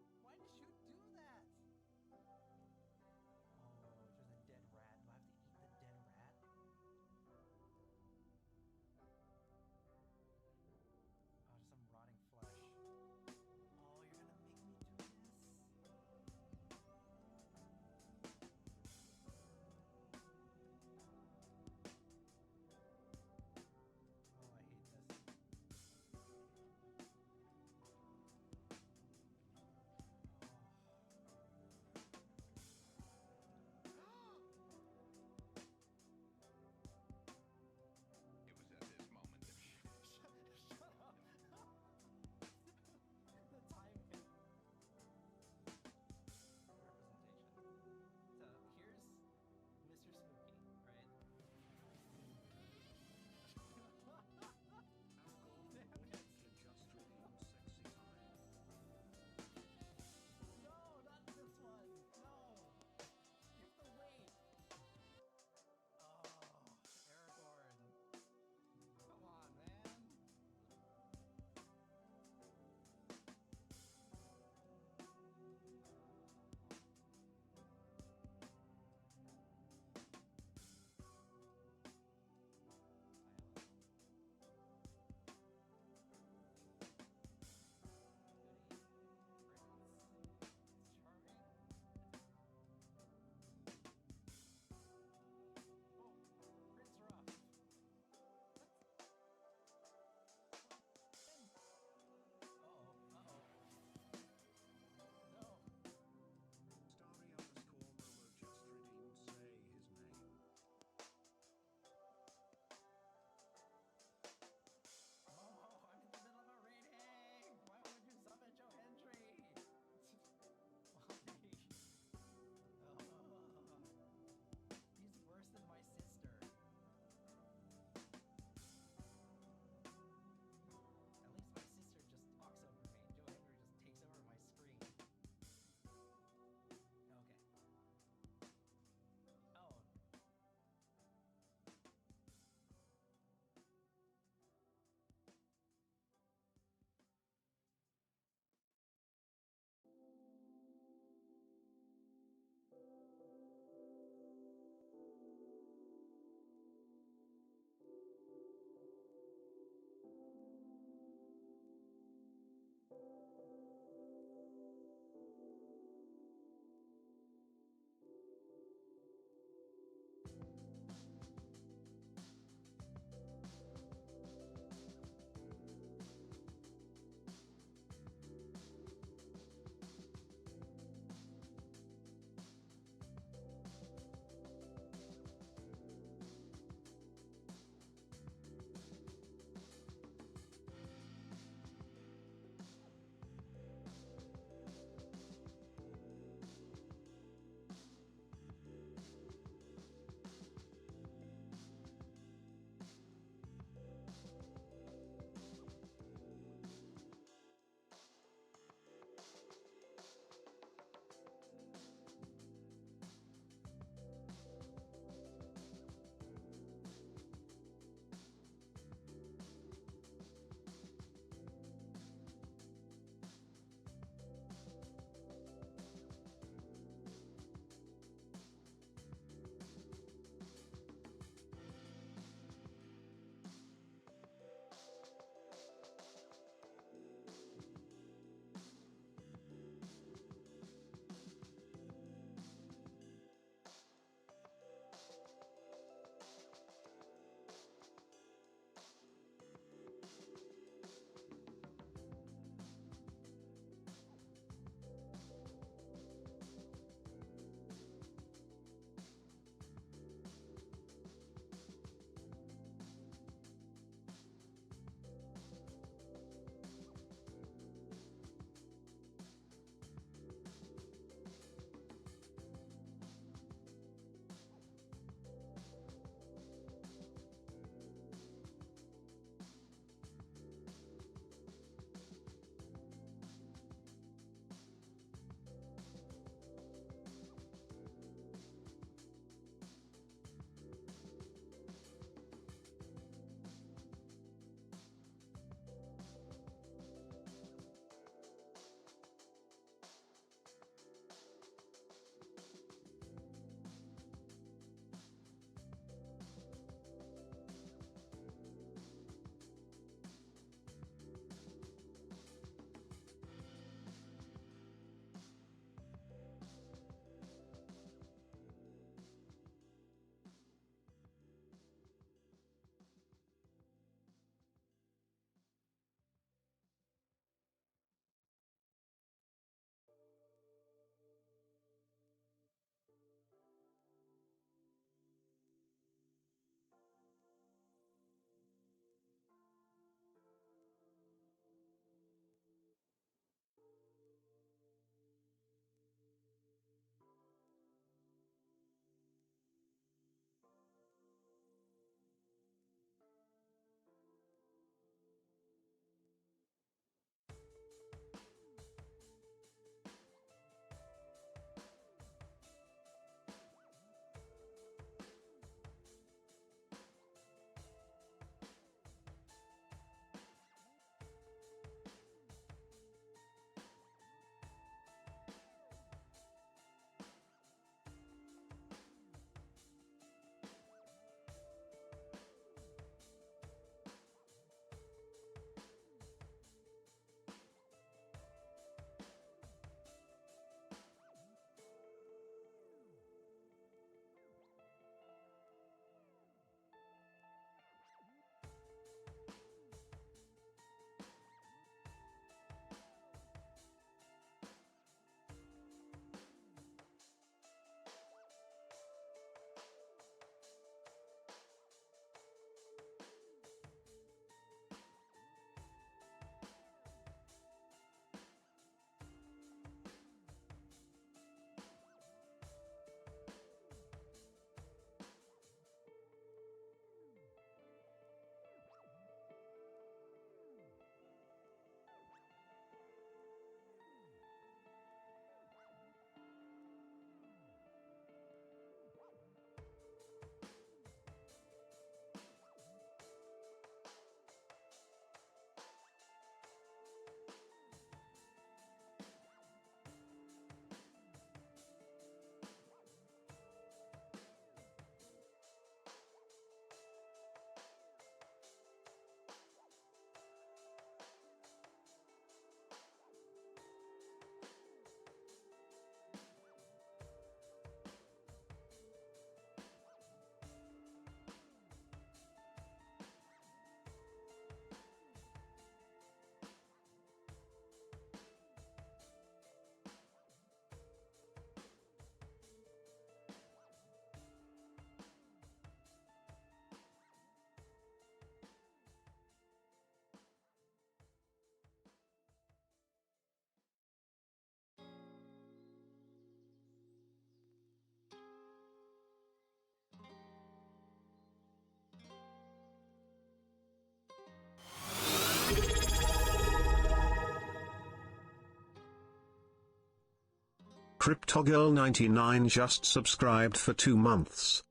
CryptoGirl99 just subscribed for 2 months.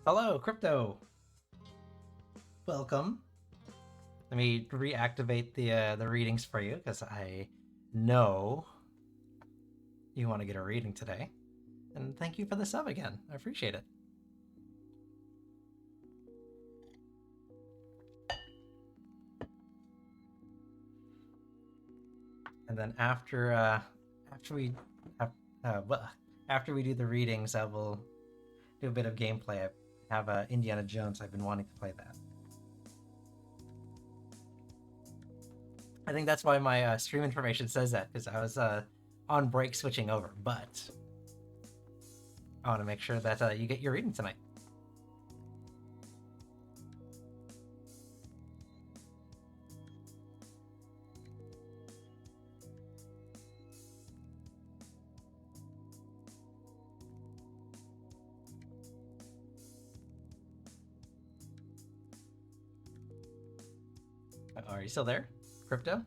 Hello, Crypto. Welcome. Let me reactivate the readings for you because I know you want to get a reading today. And thank you for the sub again. I appreciate it. And then after we do the readings, I will do a bit of gameplay. I have Indiana Jones. I've been wanting to play that. I think that's why my stream information says that, because I was on break switching over. But I want to make sure that you get your reading tonight. Are you still there, Crypto?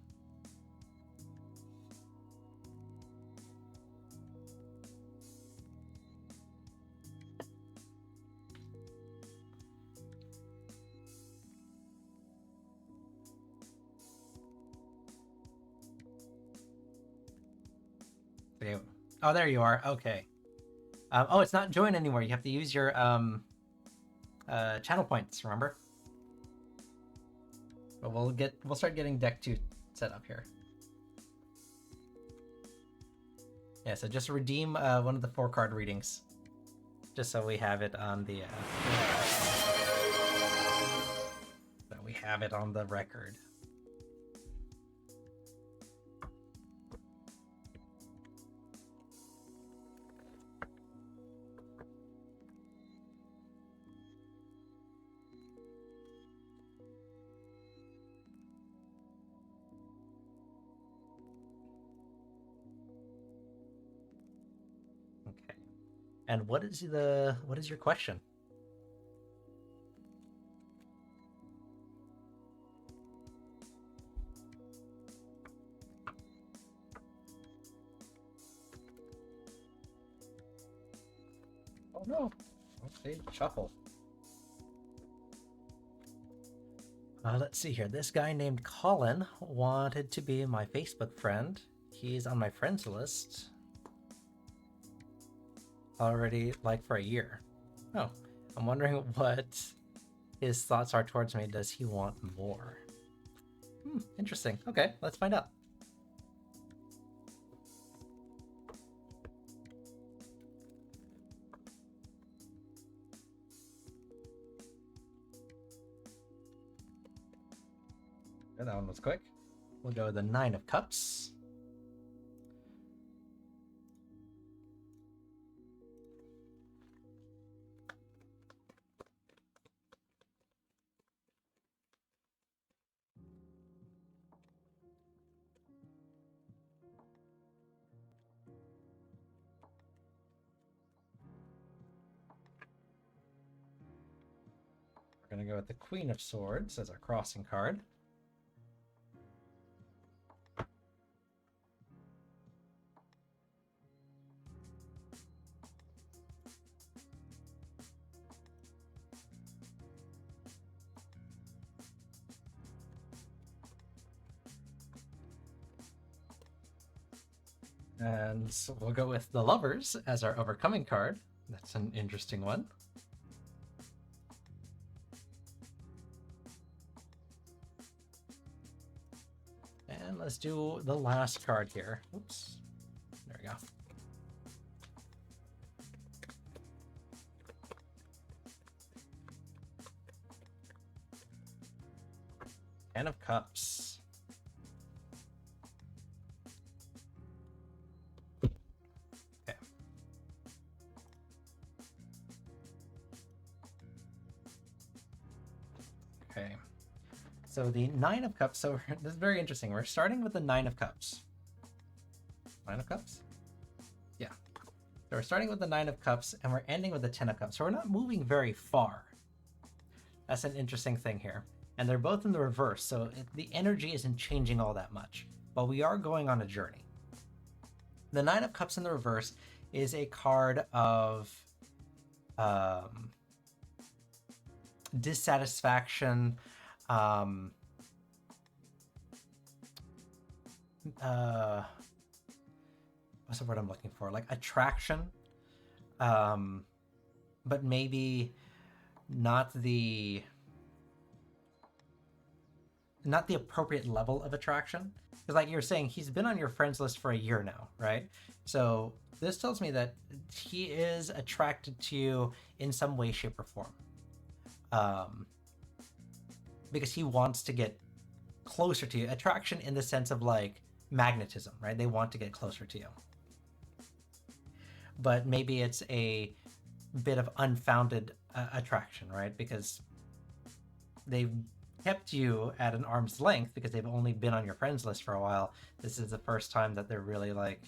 Okay. Oh, there you are. Okay. Oh, it's not join anymore. You have to use your channel points. Remember? But we'll start getting deck 2 set up here. Yeah, so just redeem one of the 4-card readings, just so we have it on the record. Okay. And what is your question? Oh no. Okay, shuffle. Let's see here. This guy named Colin wanted to be my Facebook friend. He's on my friends list already, like, for a year. Oh, I'm wondering what his thoughts are towards me. Does he want more? Interesting. Okay, let's find out. That one was quick. We'll go with the 9 of Cups. We're going to go with the Queen of Swords as our crossing card. And so we'll go with the Lovers as our overcoming card. That's an interesting one. And let's do the last card here. Oops. There we go. Ten of Cups. Okay, so the 9 of Cups, so this is very interesting. We're starting with the 9 of Cups. 9 of Cups? Yeah. So we're starting with the 9 of Cups, and we're ending with the 10 of Cups. So we're not moving very far. That's an interesting thing here. And they're both in the reverse, so the energy isn't changing all that much. But we are going on a journey. The 9 of Cups in the reverse is a card of dissatisfaction, what's the word I'm looking for? Like attraction, but maybe not the appropriate level of attraction. Because like you're saying, he's been on your friends list for a year now, right? So this tells me that he is attracted to you in some way, shape, or form. Because he wants to get closer to you. Attraction in the sense of like magnetism, right? They want to get closer to you. But maybe it's a bit of unfounded attraction, right? Because they've kept you at an arm's length because they've only been on your friends list for a while. This is the first time that they're really like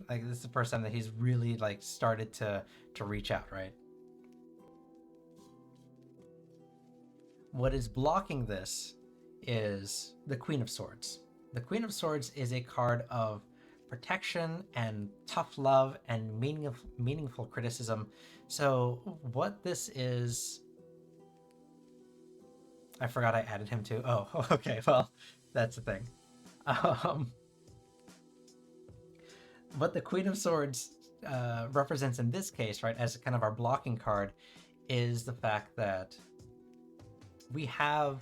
this is the first time that he's really like started to reach out, right? What is blocking this is the Queen of Swords. The Queen of Swords is a card of protection and tough love and meaningful criticism. So what this is, I forgot I added him too. Oh, okay, well, that's the thing. What the Queen of Swords represents in this case, right, as kind of our blocking card, is the fact that we have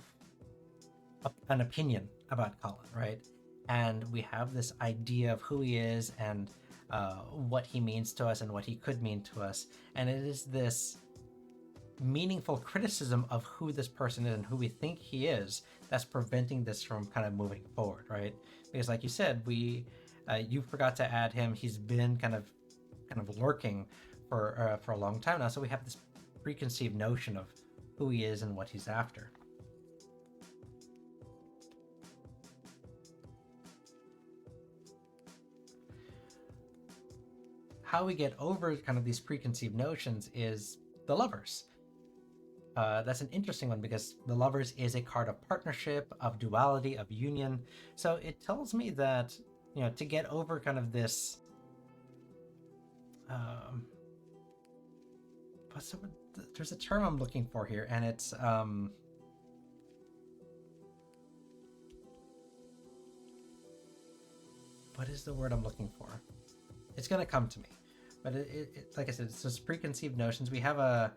an opinion about Colin, right? And we have this idea of who he is and what he means to us and what he could mean to us. And it is this meaningful criticism of who this person is and who we think he is that's preventing this from kind of moving forward, right? Because like you said, you forgot to add him. He's been kind of lurking for a long time now. So we have this preconceived notion of who he is and what he's after. How we get over kind of these preconceived notions is the Lovers. That's an interesting one because the Lovers is a card of partnership, of duality, of union. So it tells me that, you know, to get over kind of this what's the, there's a term I'm looking for here, and it's what is the word I'm looking for? It's gonna come to me, but like I said, it's just preconceived notions. We have a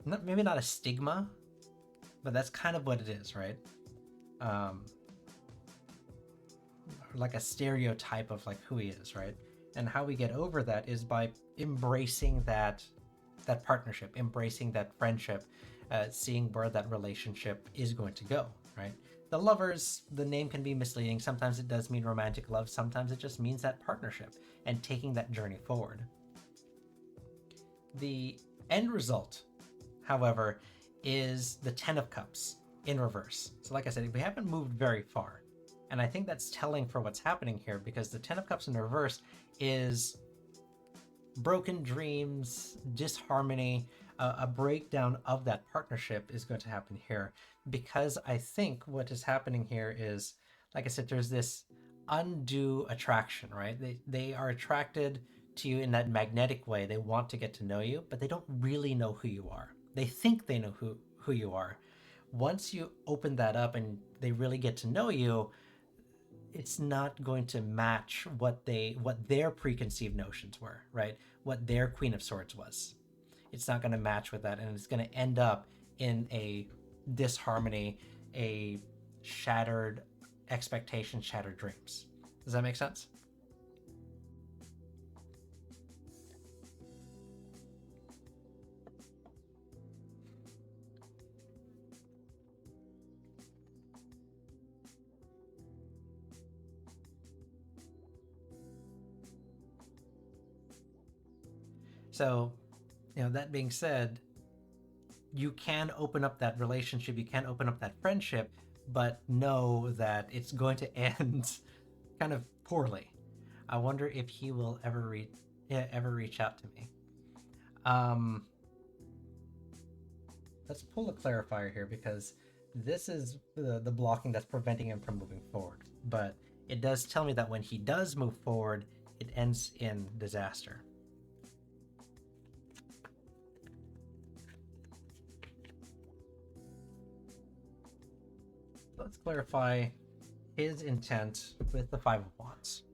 maybe not a stigma, but that's kind of what it is, right? Like a stereotype of like who he is, right? And how we get over that is by embracing that partnership, embracing that friendship, seeing where that relationship is going to go, right? The lovers, the name can be misleading. Sometimes it does mean romantic love. Sometimes it just means that partnership and taking that journey forward. The end result, however, is the Ten of Cups in reverse. So like I said, we haven't moved very far. And I think that's telling for what's happening here, because the Ten of Cups in reverse is broken dreams, disharmony, a breakdown of that partnership is going to happen here. Because I think what is happening here is, like I said, there's this undue attraction, right? They are attracted to you in that magnetic way. They want to get to know you, but they don't really know who you are. They think they know who you are. Once you open that up and they really get to know you, it's not going to match what their preconceived notions were, right? What their Queen of Swords was. It's not going to match with that, and it's going to end up in a disharmony, a shattered expectation, shattered dreams. Does that make sense? So, that being said, you can open up that relationship, you can open up that friendship, but know that it's going to end kind of poorly. I wonder if he will ever reach out to me. Let's pull a clarifier here, because this is the blocking that's preventing him from moving forward. But it does tell me that when he does move forward, it ends in disaster. Let's clarify his intent with the Five of Wands.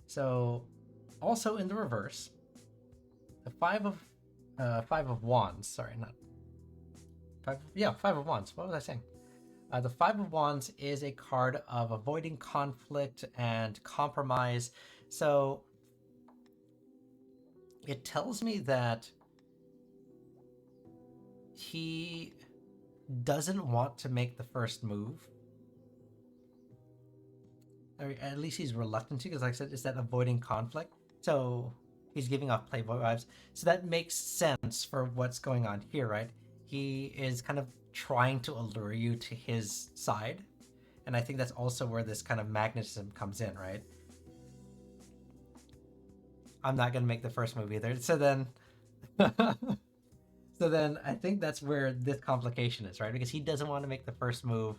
So, also in the reverse, the Five of Wands. Sorry, not five. Yeah, Five of Wands. What was I saying? The Five of Wands is a card of avoiding conflict and compromise. So it tells me that he doesn't want to make the first move. Or at least he's reluctant to, because like I said, it's that avoiding conflict. So he's giving off playboy vibes. So that makes sense for what's going on here, right? He is kind of trying to allure you to his side. And I think that's also where this kind of magnetism comes in, right? I'm not going to make the first move either. So then I think that's where this complication is, right? Because he doesn't want to make the first move.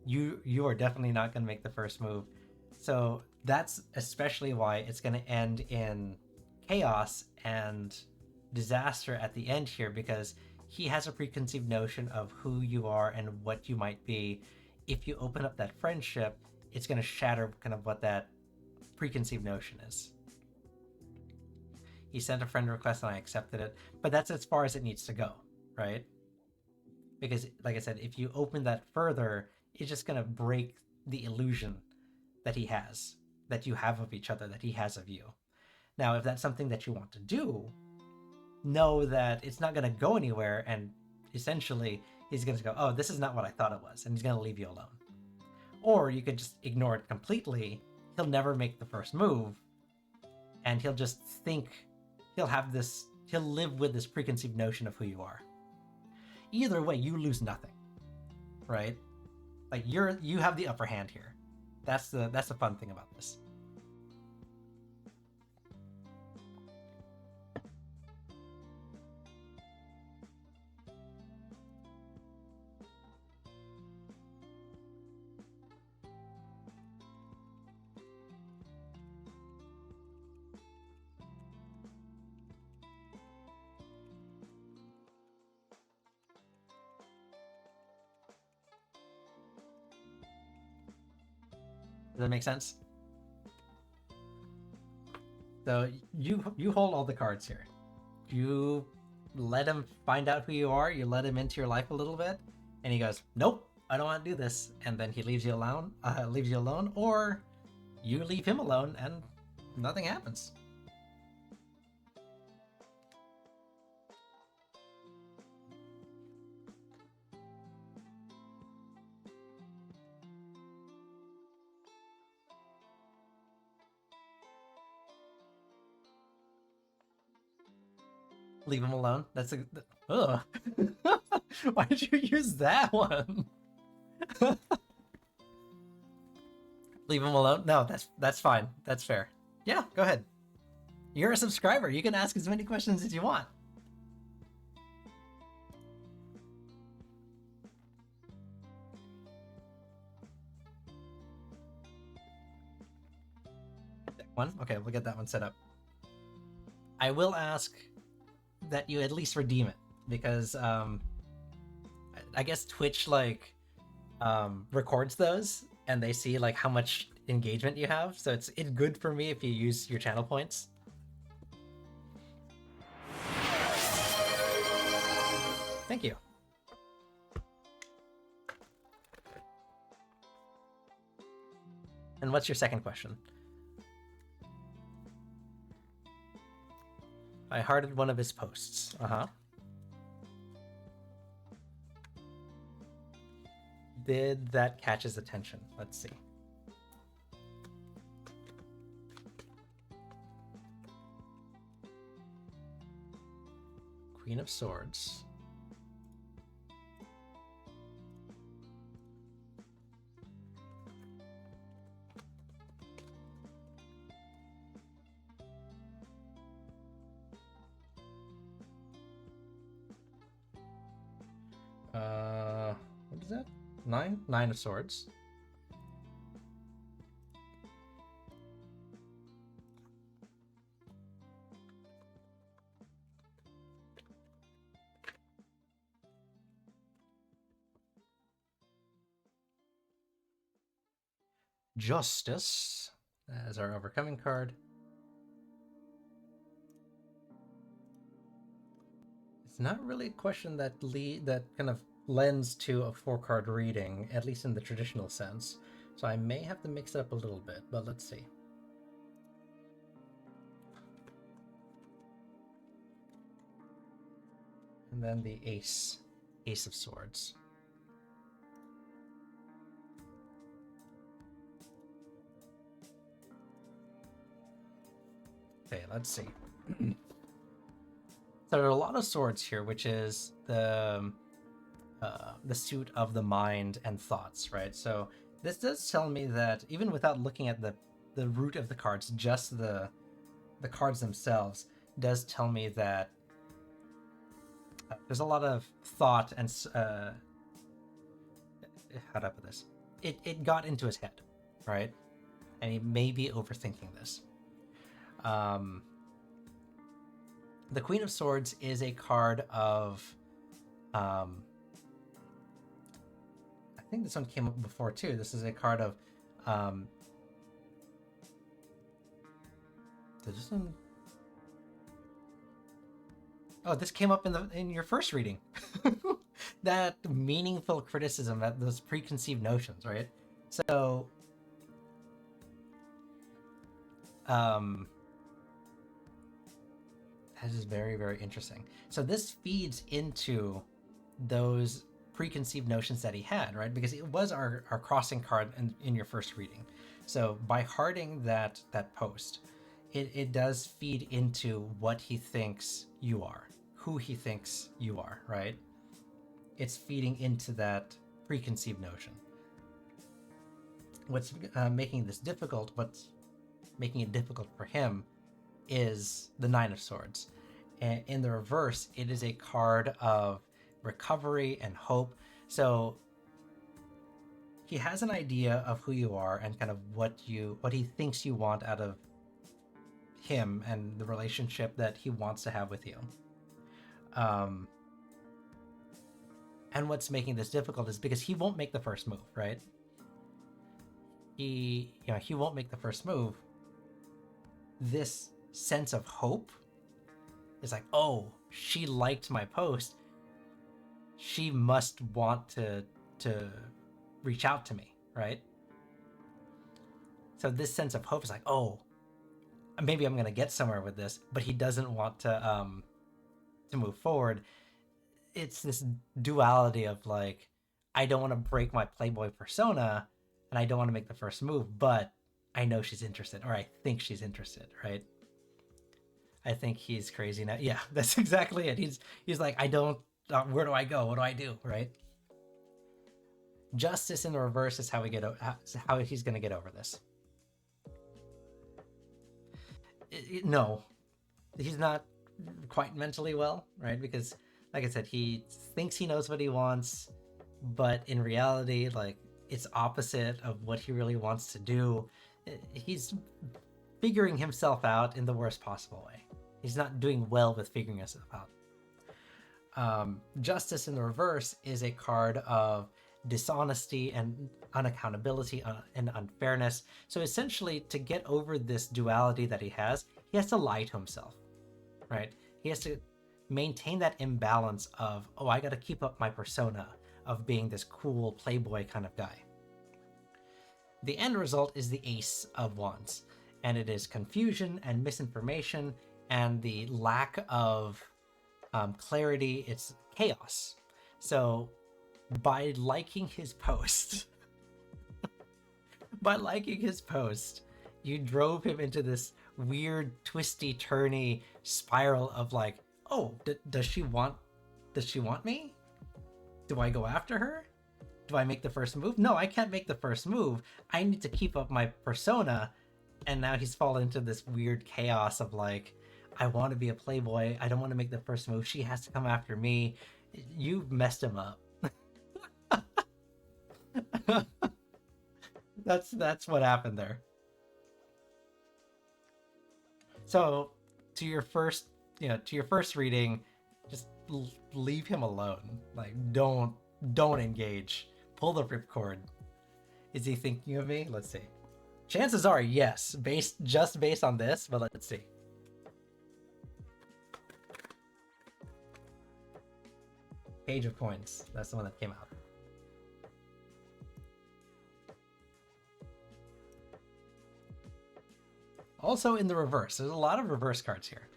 You are definitely not going to make the first move. So that's especially why it's going to end in chaos and disaster at the end here, because he has a preconceived notion of who you are and what you might be. If you open up that friendship, it's going to shatter kind of what that preconceived notion is. He sent a friend request and I accepted it, but that's as far as it needs to go, right? Because like I said, if you open that further, it's just going to break the illusion that he has, that you have of each other, that he has of you. Now, if that's something that you want to do, know that it's not going to go anywhere, and essentially he's going to go, oh, this is not what I thought it was, and he's going to leave you alone. Or you could just ignore it completely. He'll never make the first move, and he'll just think, he'll live with this preconceived notion of who you are. Either way, you lose nothing, right? Like you have the upper hand here. That's the fun thing about this. Does that make sense? So you hold all the cards here. You let him find out who you are. You let him into your life a little bit, and he goes, "Nope, I don't want to do this," and then he leaves you alone. Or you leave him alone, and nothing happens. Leave him alone. That's a. Ugh. Why did you use that one? Leave him alone. No, that's fine. That's fair. Yeah, go ahead. You're a subscriber. You can ask as many questions as you want. One. Okay, we'll get that one set up. I will ask that you at least redeem it, because I guess Twitch like records those, and they see like how much engagement you have, so it's good for me if you use your channel points. Thank you. And what's your second question? I hearted one of his posts. Did that catch his attention? Let's see. Queen of Swords. What is that? Nine of Swords. Justice as our overcoming card. It's not really a question that kind of lends to a 4-card reading, at least in the traditional sense. So I may have to mix it up a little bit, but let's see. And then the Ace of Swords. Okay, let's see. So there are a lot of swords here, which is the suit of the mind and thoughts, right? So this does tell me that even without looking at the root of the cards, just the cards themselves does tell me that there's a lot of thought and how do I put this? It got into his head, right? And he may be overthinking this. The Queen of Swords is a card of, I think this one came up before too. This is a card of, this one? Oh, this came up in your first reading. That meaningful criticism, that those preconceived notions, right? So, that is very, very interesting. So this feeds into those preconceived notions that he had, right? Because it was our crossing card in your first reading. So by hearting that post, it does feed into what he thinks you are, who he thinks you are, right? It's feeding into that preconceived notion. What's making this difficult, what's making it difficult for him, is the Nine of Swords. And in the reverse, it is a card of recovery and hope. So he has an idea of who you are and kind of what he thinks you want out of him and the relationship that he wants to have with you. And what's making this difficult is because he won't make the first move, right? he won't make the first move, this sense of hope is like, oh, she liked my post. She must want to reach out to me, right? So this sense of hope is like, oh, maybe I'm gonna get somewhere with this, but he doesn't want to move forward. It's this duality of like, I don't want to break my playboy persona, and I don't want to make the first move, but I know she's interested, or I think she's interested, right? I think he's crazy now. Yeah, that's exactly it. He's like, I don't. Where do I go? What do I do? Right? Justice in the reverse is how how he's gonna get over this. No, he's not quite mentally well, right? Because, like I said, he thinks he knows what he wants, but in reality, like, it's opposite of what he really wants to do. He's figuring himself out in the worst possible way. He's not doing well with figuring himself out. Justice in the reverse is a card of dishonesty and unaccountability and unfairness. So essentially, to get over this duality that he has to lie to himself, right? He has to maintain that imbalance of, oh, I got to keep up my persona of being this cool playboy kind of guy. The end result is the Ace of Wands, and it is confusion and misinformation and the lack of clarity. It's chaos. So by liking his post, you drove him into this weird twisty turny spiral of like, oh, does she want me? Do I go after her? Do I make the first move? No, I can't make the first move. I need to keep up my persona. And now he's fallen into this weird chaos of like, I want to be a playboy. I don't want to make the first move. She has to come after me. You've messed him up. That's what happened there. So to your first reading, just leave him alone. Like, don't engage. Pull the ripcord. Is he thinking of me? Let's see. Chances are yes, based on this, but let's see. Page of Coins. That's the one that came out. Also in the reverse. There's a lot of reverse cards here.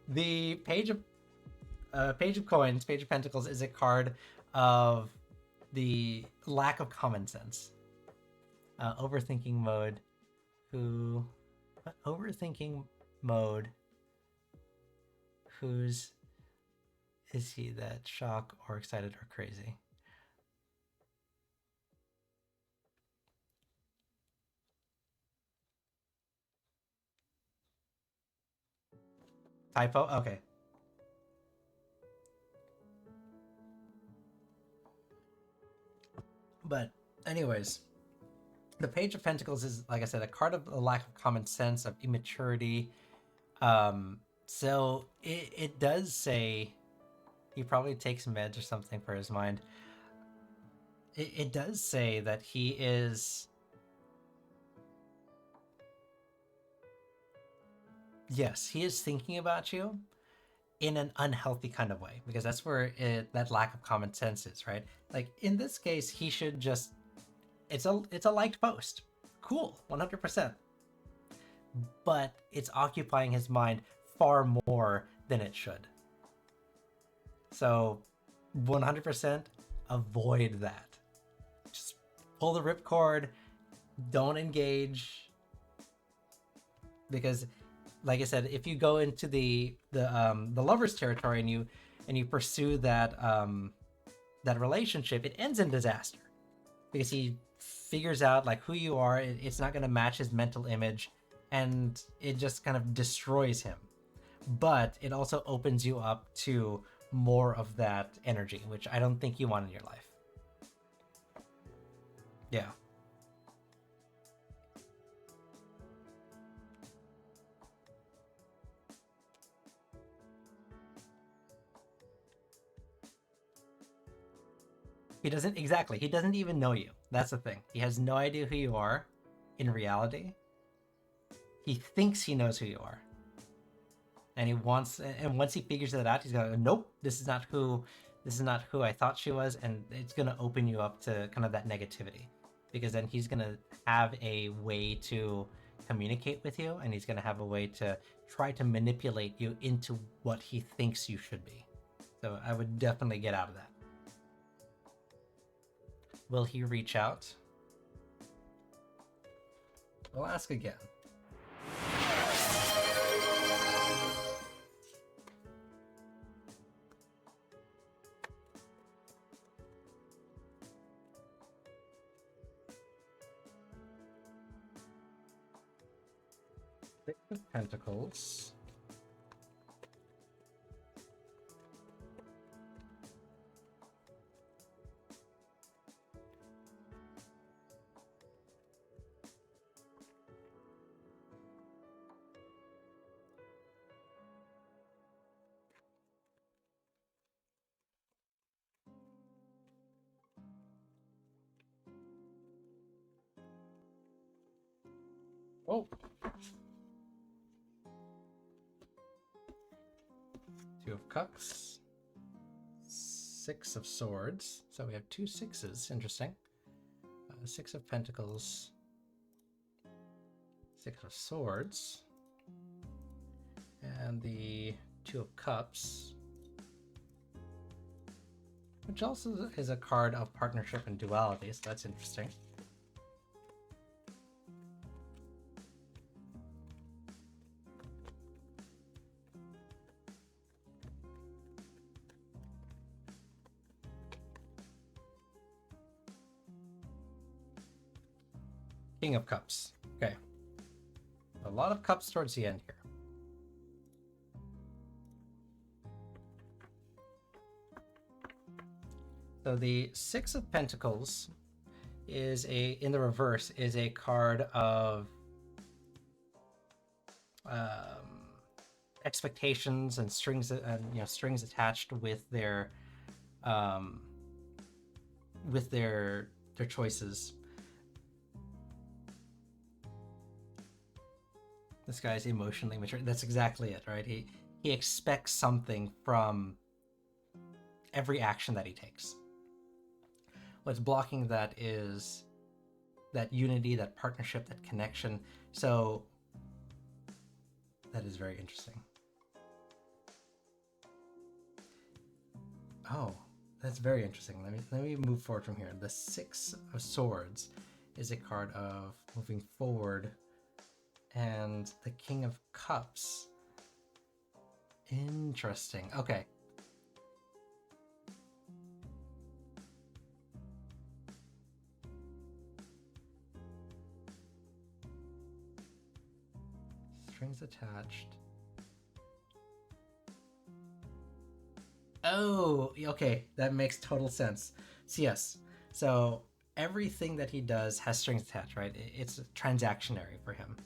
The Page of Coins, Page of Pentacles, is a card of the lack of common sense. Overthinking mode. Overthinking mode. Whose is he? That shock or excited or crazy? Typo? Okay. But anyways, the Page of Pentacles is, like I said, a card of a lack of common sense, of immaturity. So it does say he probably takes meds or something for his mind. It does say that he is... Yes, he is thinking about you in an unhealthy kind of way, because that's where that lack of common sense is, right? Like in this case, he should just... It's a liked post. Cool, 100%. But it's occupying his mind far more than it should. So 100% avoid that. Just pull the ripcord. Don't engage. Because, like I said, if you go into the lover's territory and you pursue that relationship, it ends in disaster. Because he figures out like who you are. It's not going to match his mental image, and it just kind of destroys him. But it also opens you up to more of that energy, which I don't think you want in your life. Yeah. He doesn't exactly. He doesn't even know you. That's the thing. He has no idea who you are in reality. He thinks he knows who you are. And once he figures that out, he's gonna go, nope, this is not who I thought she was, and it's gonna open you up to kind of that negativity. Because then he's gonna have a way to communicate with you, and he's gonna have a way to try to manipulate you into what he thinks you should be. So I would definitely get out of that. Will he reach out? We'll ask again. Six of Pentacles. Oh. Two of Cups. Six of Swords. So we have two sixes. Interesting. Six of Pentacles. Six of Swords. And the Two of Cups. Which also is a card of partnership and duality, so that's interesting. King of Cups. Okay. A lot of cups towards the end here. So the Six of Pentacles is in the reverse, is a card of expectations and strings, and strings attached with their choices. This guy's emotionally mature. That's exactly it, right? He expects something from every action that he takes. What's blocking that is that unity, that partnership, that connection. So that is very interesting. Oh, that's very interesting. Let me move forward from here. The Six of Swords is a card of moving forward. And the King of Cups. Interesting. Okay. Strings attached. Oh, okay. That makes total sense. So yes. So everything that he does has strings attached, right? It's transactionary for him.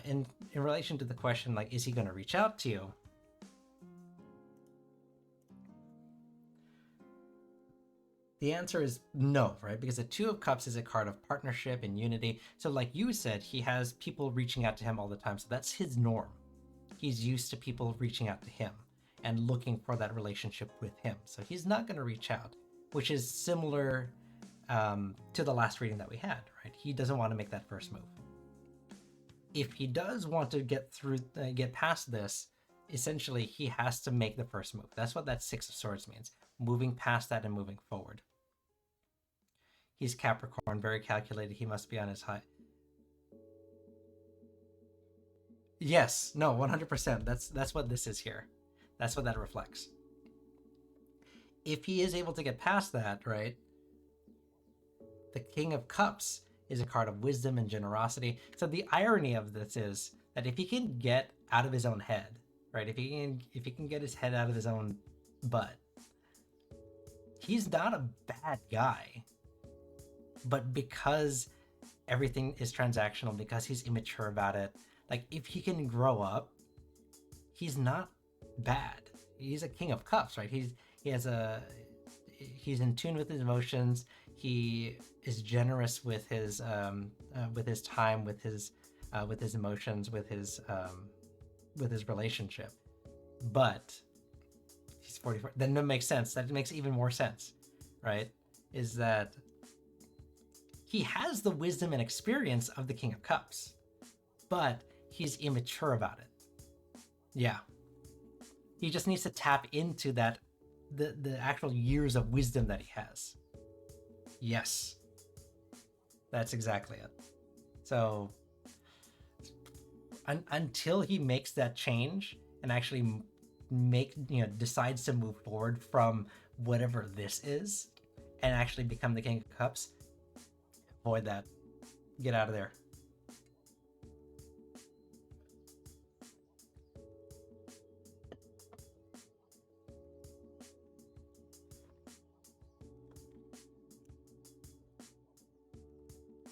In relation to the question, like, is he going to reach out to you? The answer is no, right? Because the Two of Cups is a card of partnership and unity. So like you said, he has people reaching out to him all the time. So that's his norm. He's used to people reaching out to him and looking for that relationship with him. So he's not going to reach out, which is similar to the last reading that we had, right? He doesn't want to make that first move. If he does want to get past this, essentially he has to make the first move. That's what that Six of Swords means. Moving past that and moving forward. He's Capricorn, very calculated. He must be on his high. Yes, no, 100%. That's what this is here. That's what that reflects. If he is able to get past that, right? The King of Cups is a card of wisdom and generosity. So the irony of this is that if he can get out of his own head, right? If he can get his head out of his own butt, he's not a bad guy. But because everything is transactional, because he's immature about it, like if he can grow up, he's not bad. He's a King of Cups, right? He has a he's in tune with his emotions. He is generous with his time, with his emotions, with his relationship. But he's 44. Then that makes sense. That makes even more sense, right? Is that he has the wisdom and experience of the King of Cups, but he's immature about it. Yeah. He just needs to tap into that, the actual years of wisdom that he has. Yes. That's exactly it. So until he makes that change and actually decides to move forward from whatever this is and actually become the King of Cups, avoid that. Get out of there.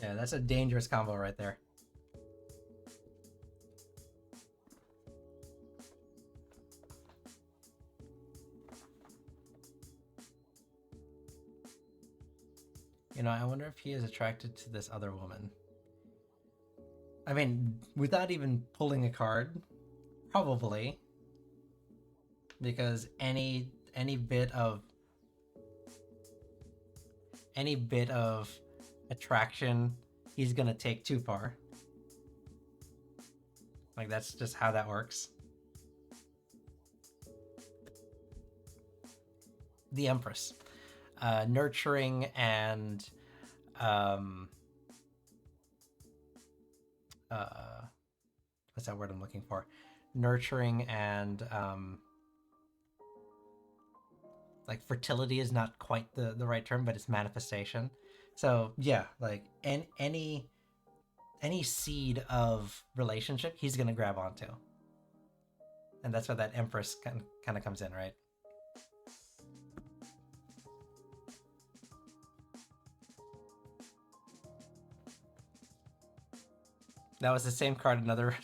Yeah, that's a dangerous combo right there. You know, I wonder if he is attracted to this other woman. I mean, without even pulling a card, probably. Because any bit of attraction, he's gonna take too far. Like, that's just how that works. The Empress. Nurturing and what's that word I'm looking for? Nurturing and like fertility is not quite the right term, but it's manifestation. So yeah, like any seed of relationship he's gonna grab onto. And that's where that Empress kind of comes in, right? That was the same card, another.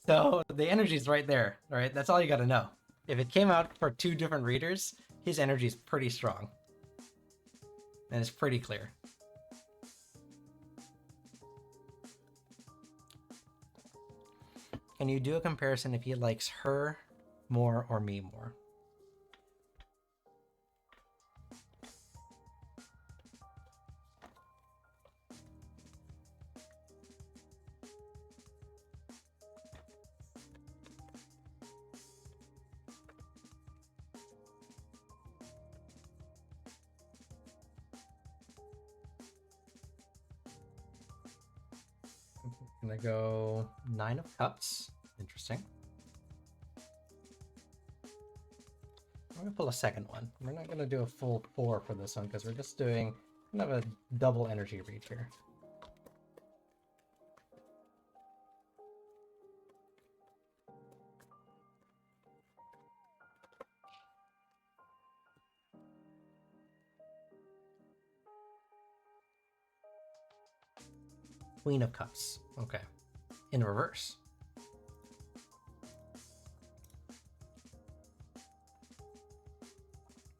So the energy's right there, right? That's all you gotta know. If it came out for two different readers, his energy is pretty strong. And it's pretty clear. Can you do a comparison if he likes her more or me more? I'm gonna go 9 of Cups. Interesting. I'm gonna pull a second one. We're not gonna do a full 4 for this one because we're just doing kind of a double energy read here. Queen of Cups. Okay. In reverse.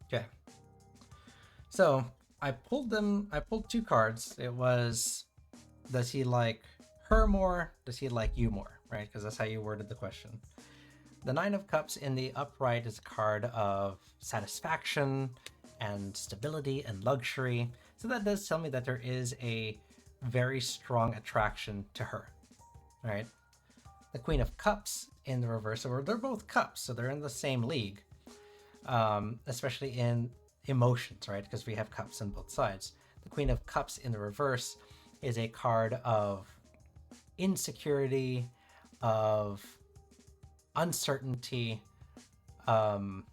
Okay. So I pulled 2 cards. It was, does he like her more? Does he like you more? Right? Because that's how you worded the question. The 9 of Cups in the upright is a card of satisfaction and stability and luxury. So that does tell me that there is a very strong attraction to her, right? The Queen of Cups in the reverse, or they're both cups, so they're in the same league, especially in emotions, right? Because we have cups on both sides. The Queen of Cups in the reverse is a card of insecurity, of uncertainty, and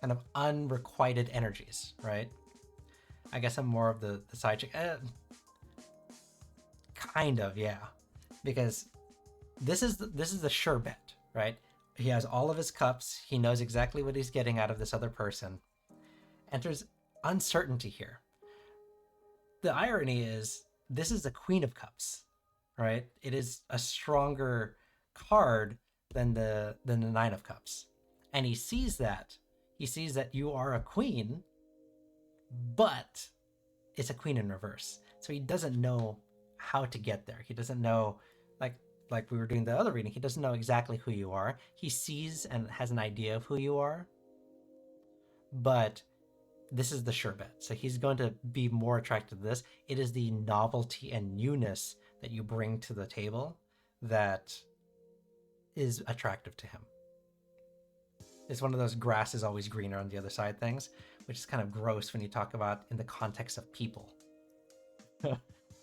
kind of unrequited energies, right? I guess I'm more of the side chick. Kind of, yeah. Because this is the sure bet, right? He has all of his cups. He knows exactly what he's getting out of this other person. And there's uncertainty here. The irony is, this is the Queen of Cups, right? It is a stronger card than the Nine of Cups. And he sees that. He sees that you are a queen, but it's a queen in reverse. So he doesn't know how to get there. He doesn't know, like we were doing the other reading, he doesn't know exactly who you are. He sees and has an idea of who you are, but this is the sure bet. So he's going to be more attracted to this. It is the novelty and newness that you bring to the table that is attractive to him. It's one of those grass is always greener on the other side things, which is kind of gross when you talk about in the context of people.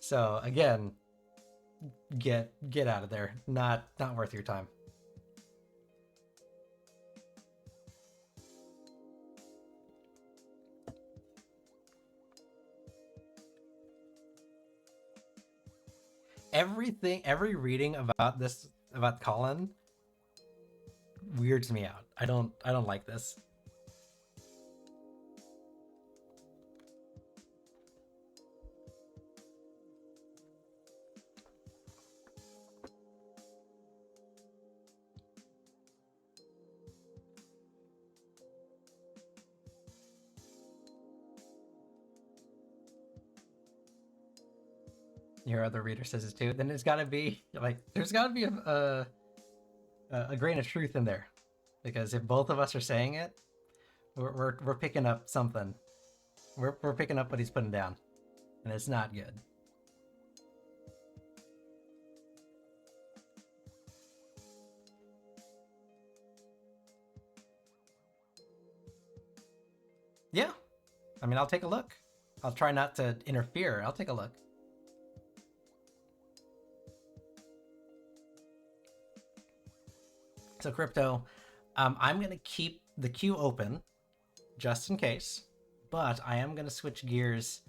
So again, get out of there. Not worth your time. Every reading about Colin weirds me out. I don't like this. Your other reader says it too. Then it's got to be like there's got to be a grain of truth in there, because if both of us are saying it, we're picking up something. We're picking up what he's putting down, and it's not good. Yeah, I mean, I'll take a look. I'll try not to interfere. I'll take a look. So Crypto, I'm going to keep the queue open just in case, but I am going to switch gears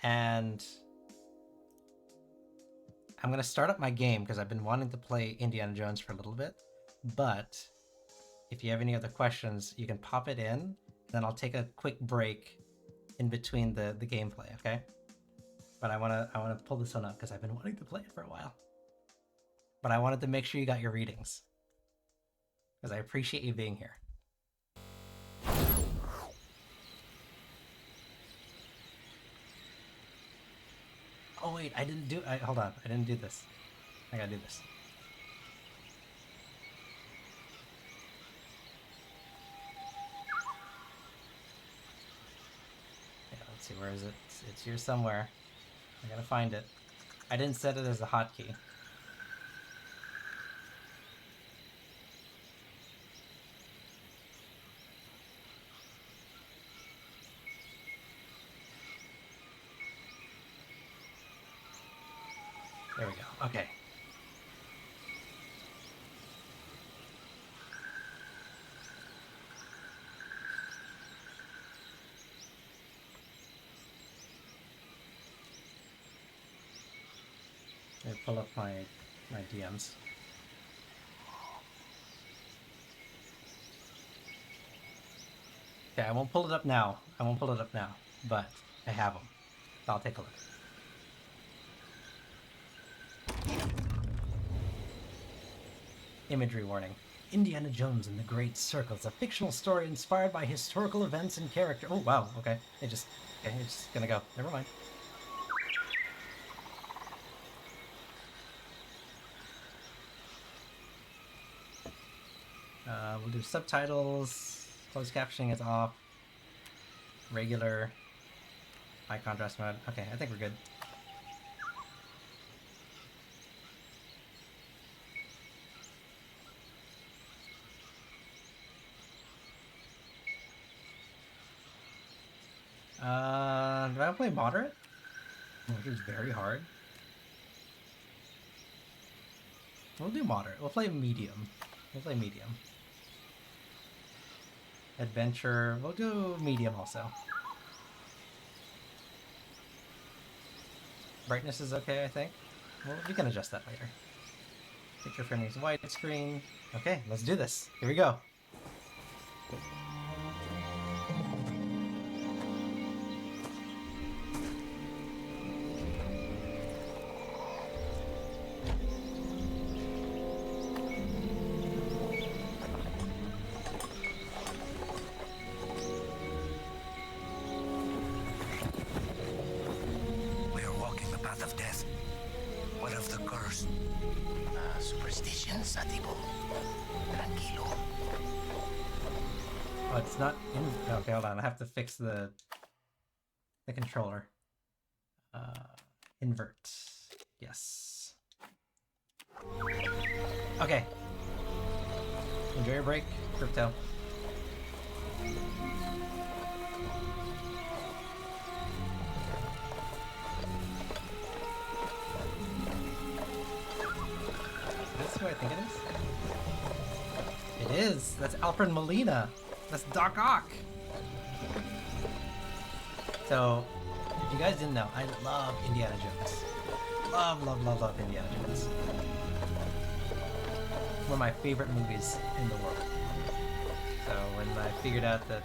and I'm going to start up my game because I've been wanting to play Indiana Jones for a little bit. But if you have any other questions, you can pop it in, then I'll take a quick break in between the gameplay, okay? But I want to pull this one up because I've been wanting to play it for a while. But I wanted to make sure you got your readings, because I appreciate you being here. Oh wait, hold on, I didn't do this. I gotta do this. Yeah, let's see, where is it? It's here somewhere. I gotta find it. I didn't set it as a hotkey. There we go. Okay. Let me pull up my DMs. Okay, I won't pull it up now. But I have them. So I'll take a look. Imagery warning. Indiana Jones and the Great Circle is a fictional story inspired by historical events and character. Oh, wow, okay. It's just gonna go. Never mind. We'll do subtitles. Closed captioning is off. Regular. High contrast mode. Okay, I think we're good. Do I play moderate? Which is very hard. We'll do moderate. We'll play medium. Adventure. We'll do medium also. Brightness is okay, I think. Well, we can adjust that later. Picture framing is widescreen. Okay, let's do this. Here we go. pensativo. Tranquilo. Oh, it's not in. Okay, hold on. I have to fix the controller. Invert. Yes. Okay. Enjoy your break, Crypto. Is this who I think it is? It is! That's Alfred Molina! That's Doc Ock! So, if you guys didn't know, I love Indiana Jones. Love, love, love, love Indiana Jones. One of my favorite movies in the world. So when I figured out that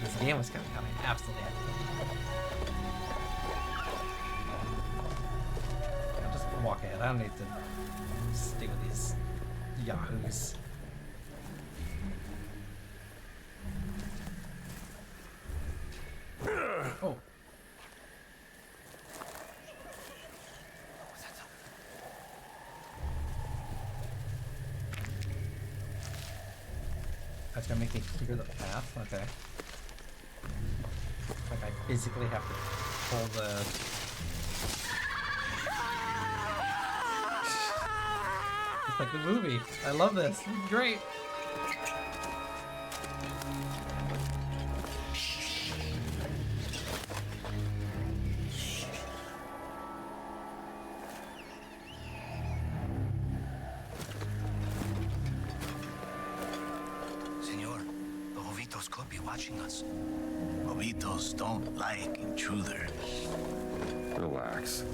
this game was coming out, I absolutely had to play it. I'll just walk ahead. I don't need to stay with these yahoos. Oh. That's gonna make me clear the path? Okay. Like I physically have to pull the... It's like the movie. I love this. It's great. Us. Bobitos don't like intruders. Relax.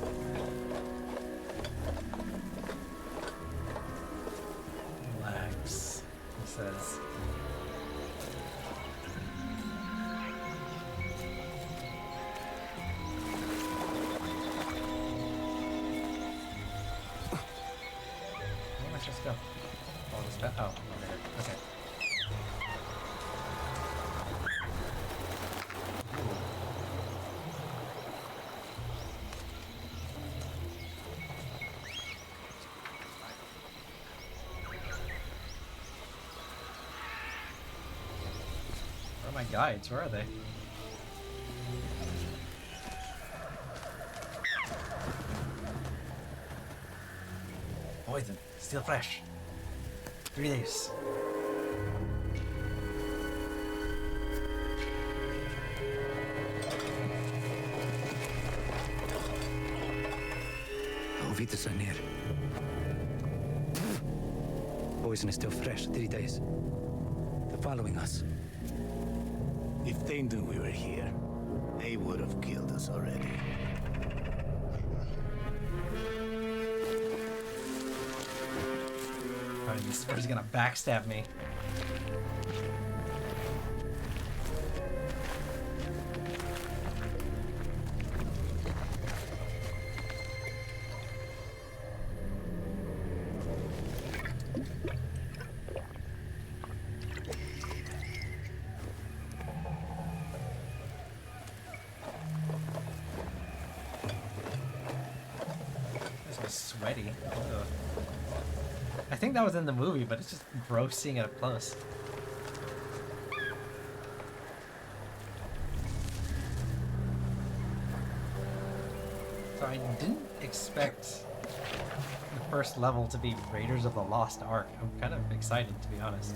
Relax, he says. Where am I supposed to go? Oh, this bad. Oh, over here. Okay. My guides, where are they? Poison, still fresh. 3 days. Ovitas are near. Poison is still fresh, 3 days. They're following us. If they knew we were here, they would have killed us already. Oh, this is gonna backstab me. Sweaty. Ugh. I think that was in the movie, but it's just gross seeing it up close. So I didn't expect the first level to be Raiders of the Lost Ark. I'm kind of excited, to be honest.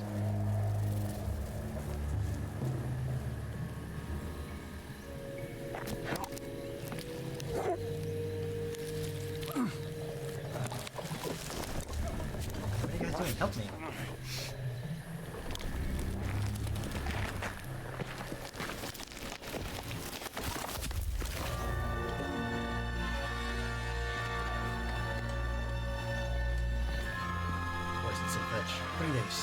Help me. Poison so fresh. 3 days.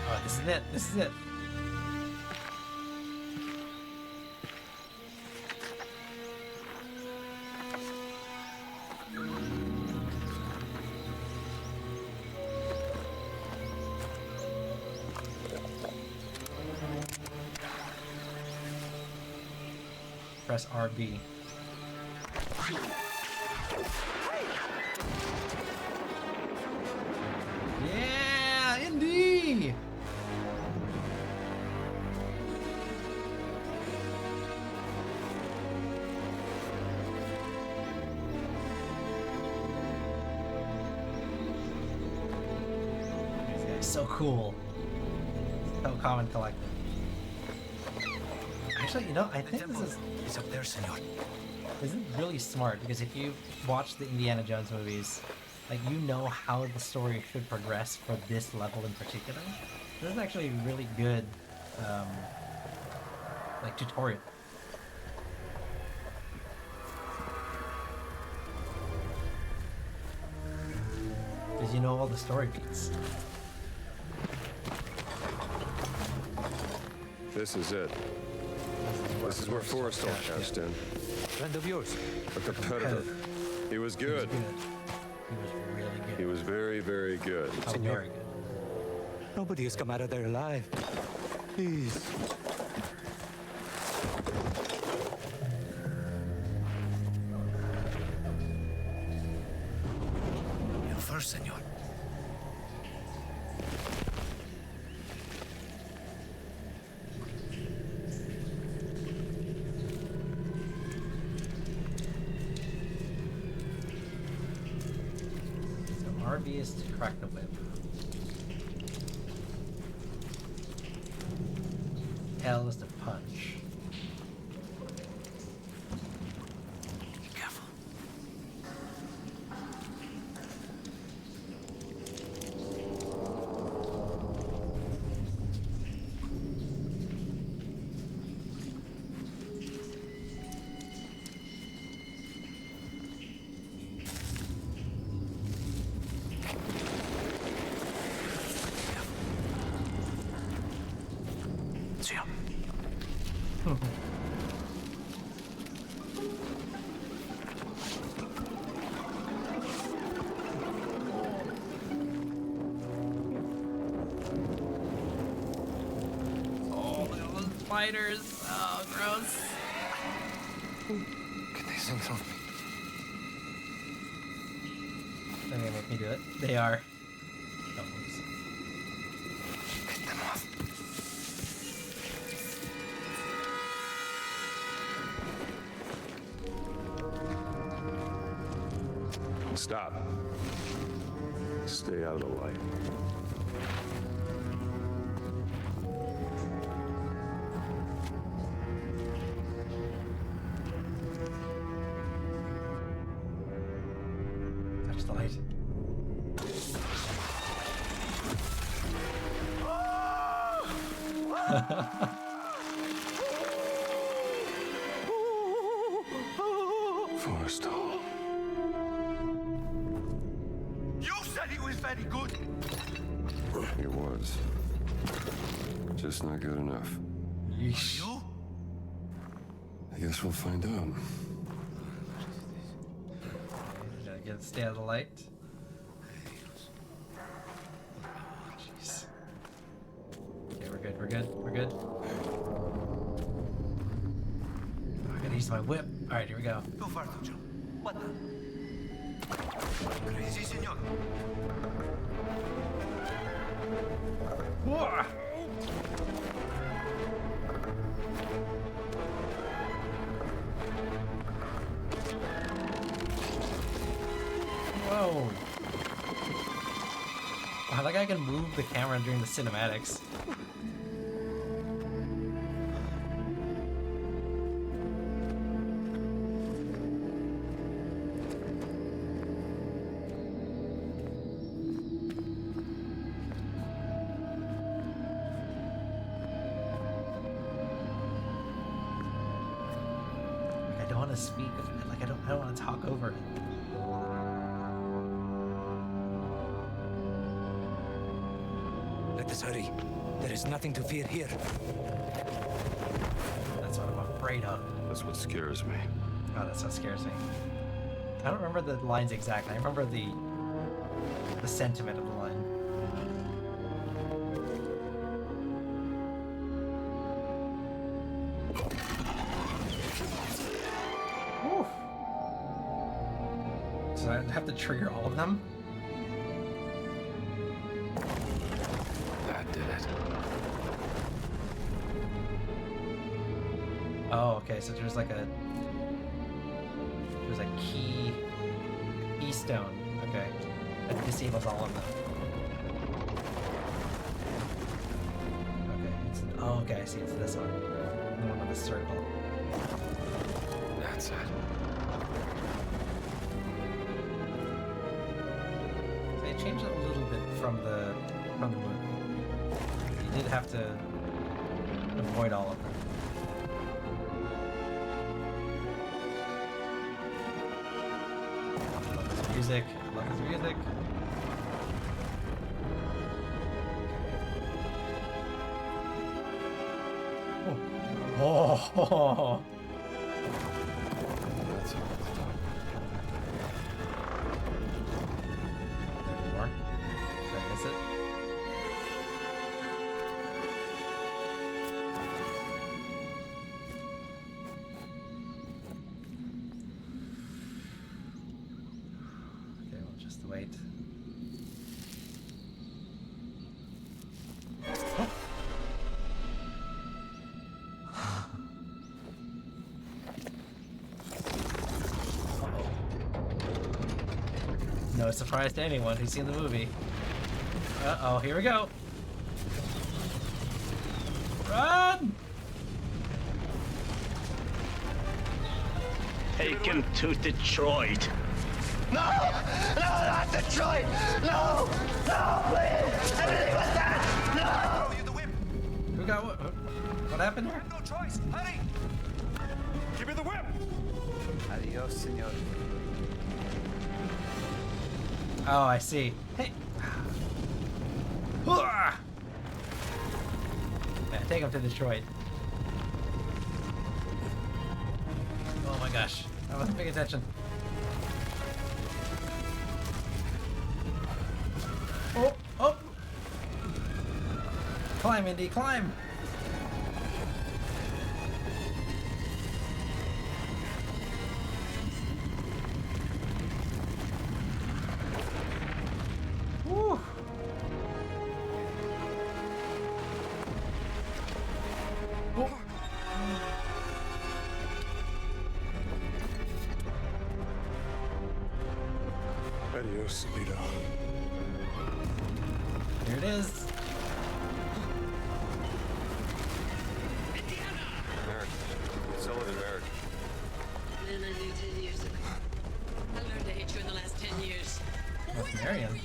Oh, this is it. This is it. Press RB. Yeah, Indy! This guy's so cool. So calm and collected. Actually, you know, I think It's up there, senor. this is really smart because if you watch the Indiana Jones movies, like you know how the story should progress for this level in particular. This is actually a really good, like tutorial. Because you know all the story beats. This is it. This is where Forrestal cashed in. Friend of yours. A competitor. He was good. He was really good. He was very, very good. Oh, very good. Nobody has come out of there alive. Please. You first, senor. So RB is to crack the whip. L is to punch. Be careful. See ya. Oh, look at those spiders. Oh, gross. Get these things off me. They're gonna make me do it. They are. Oh, oops. Get them off. Stop. Stay out of the light. Touch the light. Forrestal. You said he was very good. He was. Just not good enough. Yeesh. You? I guess we'll find out. Gotta stay out of the light. Jeez. Okay, we're good, we're good, we're good. I gotta use my whip. Alright, here we go. Go far, Joe. What now? Crazy, senor. Whoa! Whoa! Wow, that guy can move the camera during the cinematics. I don't want to speak. Like I don't want to talk over it. Let us hurry. There is nothing to fear here. That's what I'm afraid of. That's what scares me. Oh, that's what scares me. I don't remember the lines exactly. I remember the sentiment of the line. Woof. trigger all of them? That did it. Oh, okay, so there's a key stone, okay, that disables all of them. Okay, oh, okay, I see, it's this one. The one with the circle. That's it. So they changed it a little bit from the movie. You did have to avoid all of them. Music. Love his music. Oh. Oh. That's all. There's more. Did I miss it? Okay, we'll just wait. No surprise to anyone who's seen the movie. Uh-oh, here we go. Run! Take him to Detroit. No! No, not Detroit! No! No, please! Anything but that! No! You the whip! Who got what happened here? No choice! Hurry! Give me the whip! Adios, senor. Oh, I see. Hey! Yeah, take him to Detroit. Oh my gosh. I wasn't paying attention. Oh! Oh! Climb, Indy, climb! Woo! Oh. Adios, Vito. Here it is. American. Solid American. And I knew 10 years ago. I learned to hate you in the last 10 years. That's Marion.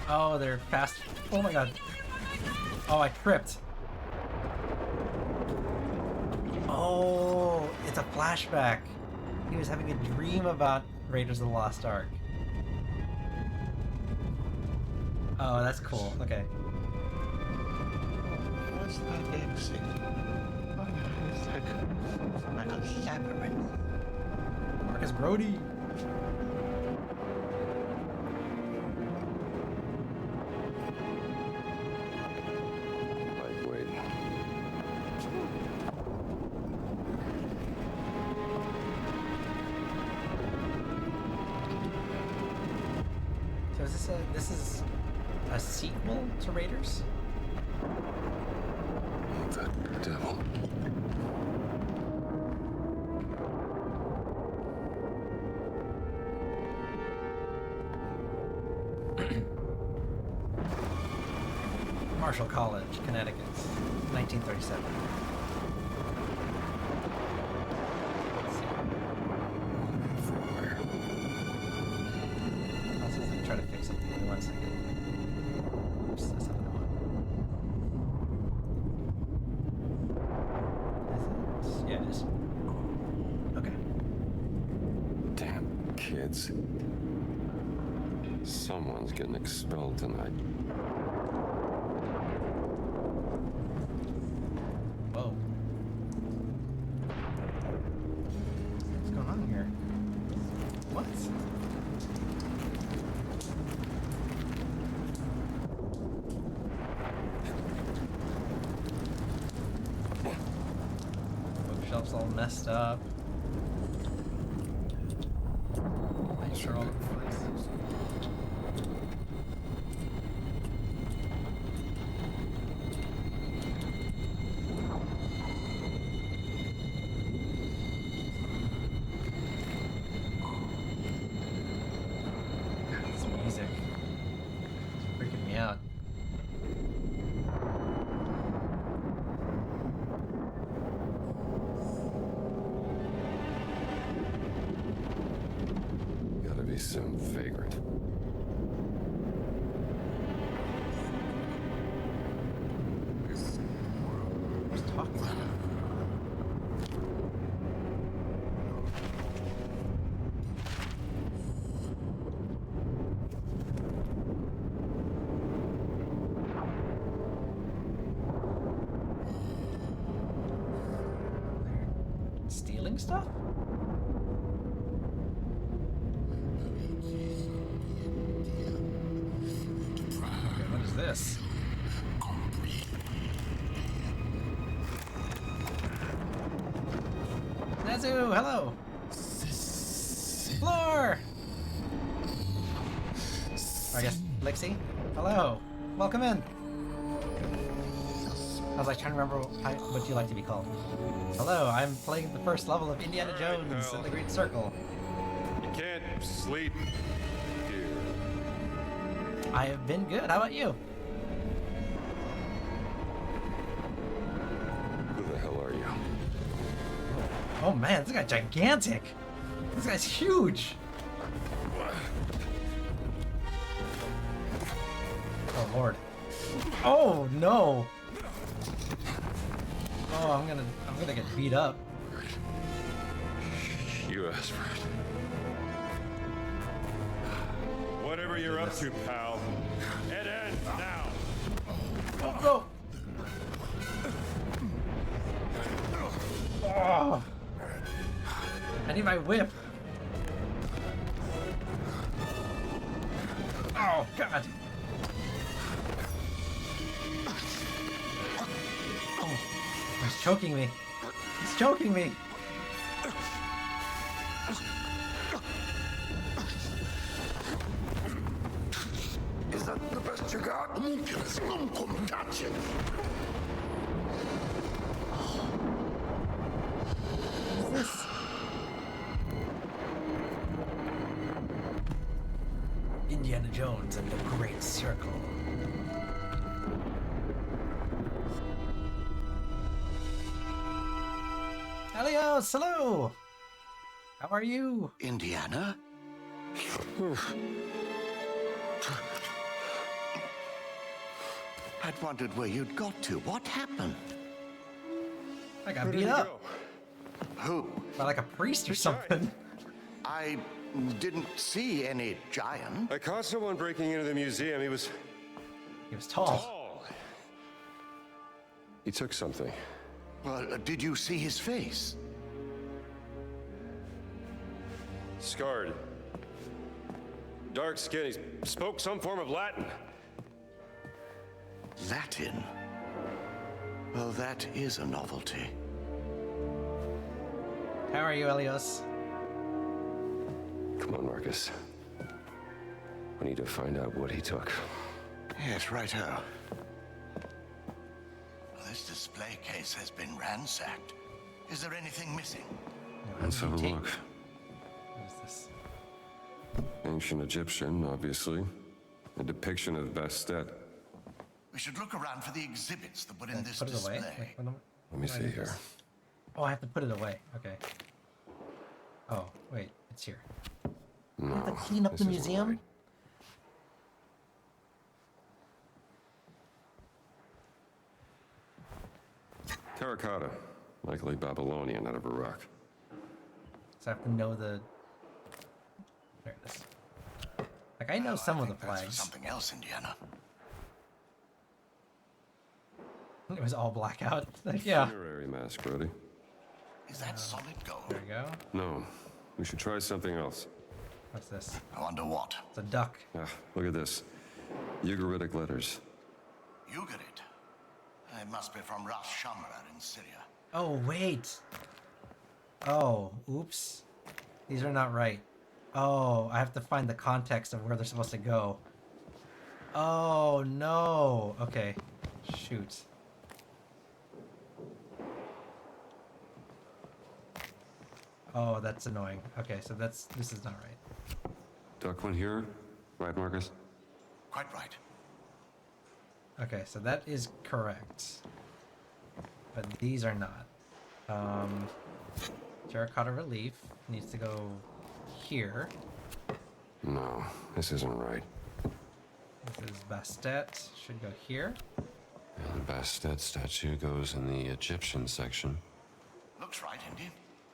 Oh, they're fast. Oh my god. Oh, I tripped. Oh, it's a flashback. He was having a dream about Raiders of the Lost Ark. Oh, that's cool. Okay. What's that exit? Like a labyrinth. Marcus Brody. Lightweight. So is this is a sequel to Raiders? The devil. Marshall College, Connecticut, 1937. Let's see. Everywhere. I'll just try to fix something. Give me 1 second. Oops, that's not what I want. Is it? Yeah, it is. Okay. Damn kids. Someone's getting expelled tonight. Whoa. What's going on here? What? Bookshelf's all messed up. My They're all over the place. This music. It's freaking me out. Gotta be some vagrant. Who's talking? Stealing stuff? Okay, what is this? Nazu, hello! Floor! Or I guess Lixie? Hello! Welcome in! I was like trying to remember what you like to be called. Hello, I'm playing the first level of Indiana Jones in the Great Circle. You can't sleep here. I have been good. How about you? Who the hell are you? Oh man, this guy's gigantic! This guy's huge! Oh lord. Oh no! Oh, I'm gonna get beat up. You asked for it. Whatever you're up to, pal, it ends now. Oh no! Oh. I need my whip. Oh god! Oh, he's choking me. He's choking me. Is that the best you got? What's this? Indiana Jones and the Great Circle. Helios, hello! How are you? Indiana? I'd wondered where you'd got to. What happened? I got beat up Who? by like a priest or something. I didn't see any giant. I caught someone breaking into the museum. He was He was tall. tall. He took something. Well, did you see his face? Scarred. Dark skin. He spoke some form of Latin. Latin? Well, that is a novelty. How are you, Helios? Come on, Marcus. We need to find out what he took. Yes, righto. This display case has been ransacked. Is there anything missing? Let's have a look. What is this? Ancient Egyptian, obviously. A depiction of Bastet. We should look around for the exhibits that were in this Put it display. away? Like, Let me see here. Oh, I have to put it away. Okay. Oh, wait. It's here. No. I have to clean up the this isn't museum? right. Terracotta. Likely Babylonian out of Iraq. So I have to know the... There it is. Like, I know Oh, some of the think that's for flags. something else, Indiana. It was all blackout. Like, yeah. Funerary mask, Brody. Is that solid gold? There we go. No. We should try something else. What's this? I wonder what. It's a duck. Ah, look at this. Ugaritic letters. Ugarit. It must be from Ras Shamra in Syria. Oh, wait. Oh, oops. These are not right. Oh, I have to find the context of where they're supposed to go. Oh, no. Okay. Shoot. Oh, that's annoying. Okay, so this is not right. Duck one here, right, Marcus? Quite right. Okay, so that is correct. But these are not. Terracotta Relief needs to go here. No, this isn't right. This is Bastet. Should go here. And the Bastet statue goes in the Egyptian section. Looks right, Indy.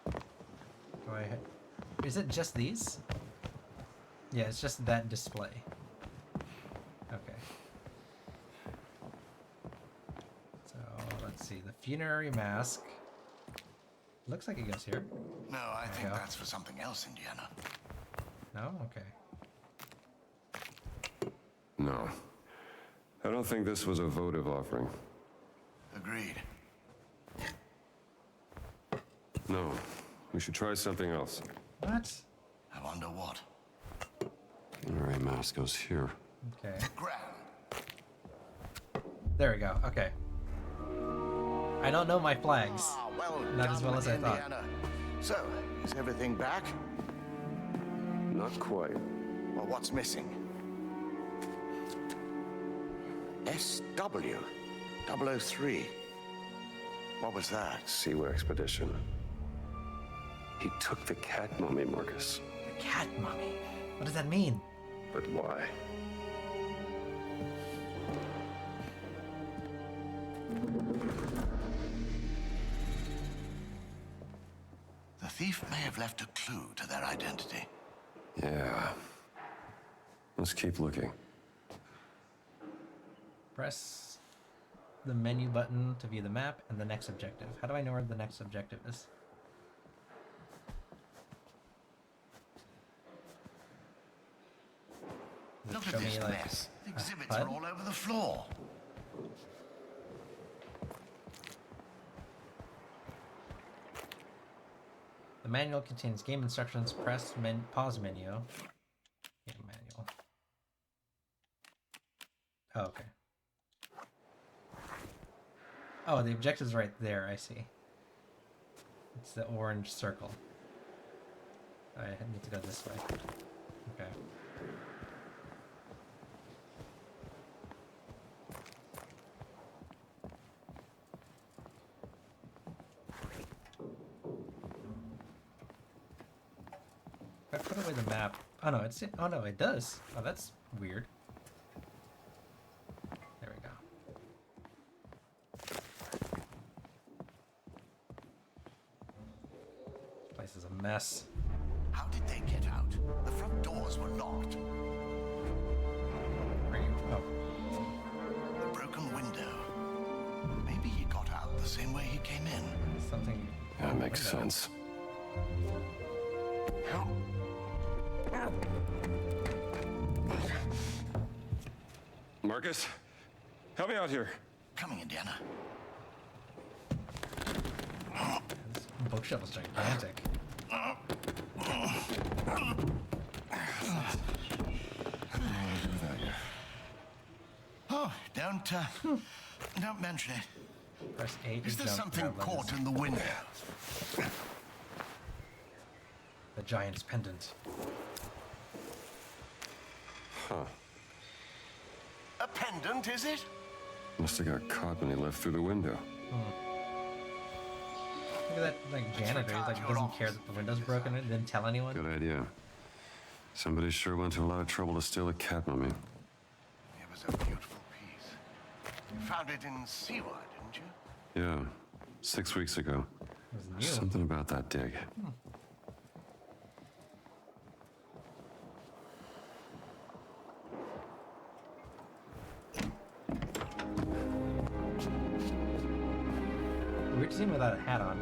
Do I... Is it just these? Yeah, it's just that display. Okay. So, let's see. The funerary mask. Looks like it goes here. No, I There think we go. that's for something else, Indiana. No? Okay. No. I don't think this was a votive offering. Agreed. No. We should try something else. What? I wonder what. Funerary mask goes here. Okay. Grand. There we go. Okay. I don't know my flags. Ah, well Not done, as well as I thought. Indiana. So, is everything back? Not quite. Well, what's missing? SW 003. What was that? Seaway expedition. He took the cat mummy, Marcus. The cat mummy. What does that mean? But why? The thief may have left a clue to their identity. Yeah. Let's keep looking. Press the menu button to view the map and the next objective. How do I know where the next objective is? Does it Look show at me, this like, mess. The a exhibits HUD? are all over the floor. The manual contains game instructions. Press pause menu. Game manual. Oh, okay. Oh, the objective's right there. I see. It's the orange circle. I need to go this way. Okay. If I put away the map. Oh no, oh no, it does. Oh, that's weird. There we go. This place is a mess. How did they get out? The front doors were locked. Where are you? Oh, The broken window. Maybe he got out the same way he came in. something. That makes window. sense. Marcus, help me out here. Coming, Indiana. This bookshelf is gigantic. Oh, don't mention it. Press A to Is there jump. something grab caught letters. in the window? The giant's pendant. Huh. A pendant, is it? Must have got caught when he left through the window. Look at that, like, janitor. He's like, doesn't care that the window's broken. It didn't tell anyone. Good idea. Somebody sure went to a lot of trouble to steal a cat mummy. It was a beautiful piece. You found it in Seaward, didn't you? Yeah, 6 weeks ago. It was new. Something about that dig. Weird to see him without a hat on.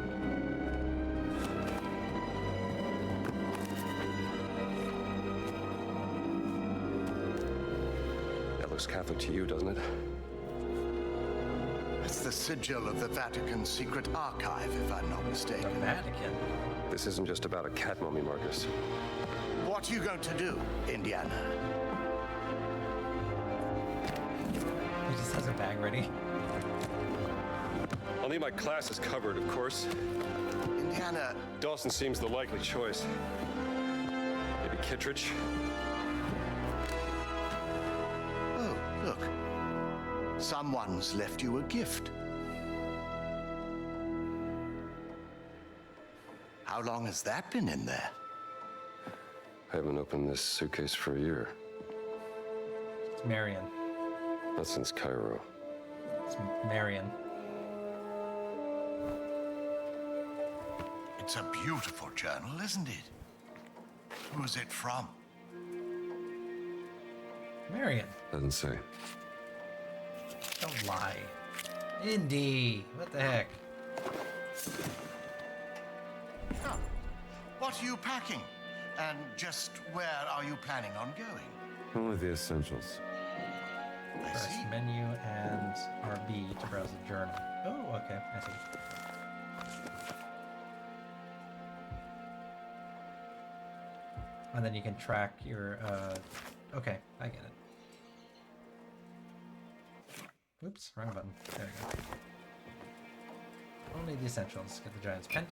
That looks Catholic to you, doesn't it? It's the sigil of the Vatican Secret Archive, if I'm not The mistaken. Vatican. This isn't just about a cat mummy, Marcus. What What are you going to do, Indiana? He just has a bag ready. I'll need my classes covered, of course. Indiana, Dawson seems the likely choice. Maybe Kittredge. oh, look. Someone's left you a gift. How long has that been in there? I haven't opened this suitcase for a year. It's Marion. Not since Cairo. It's Marion. It's a beautiful journal, isn't it? Who's it from? Marion. Doesn't say. Don't lie. Indy. What the heck? Oh, what are you packing? And just where are you planning on going? Only the essentials. I Press see. menu and RB to browse the journal. Oh, okay. I see. And then you can track your, okay, I get it. Oops, wrong button. There we go. Only the essentials. Get the Giant's pendant.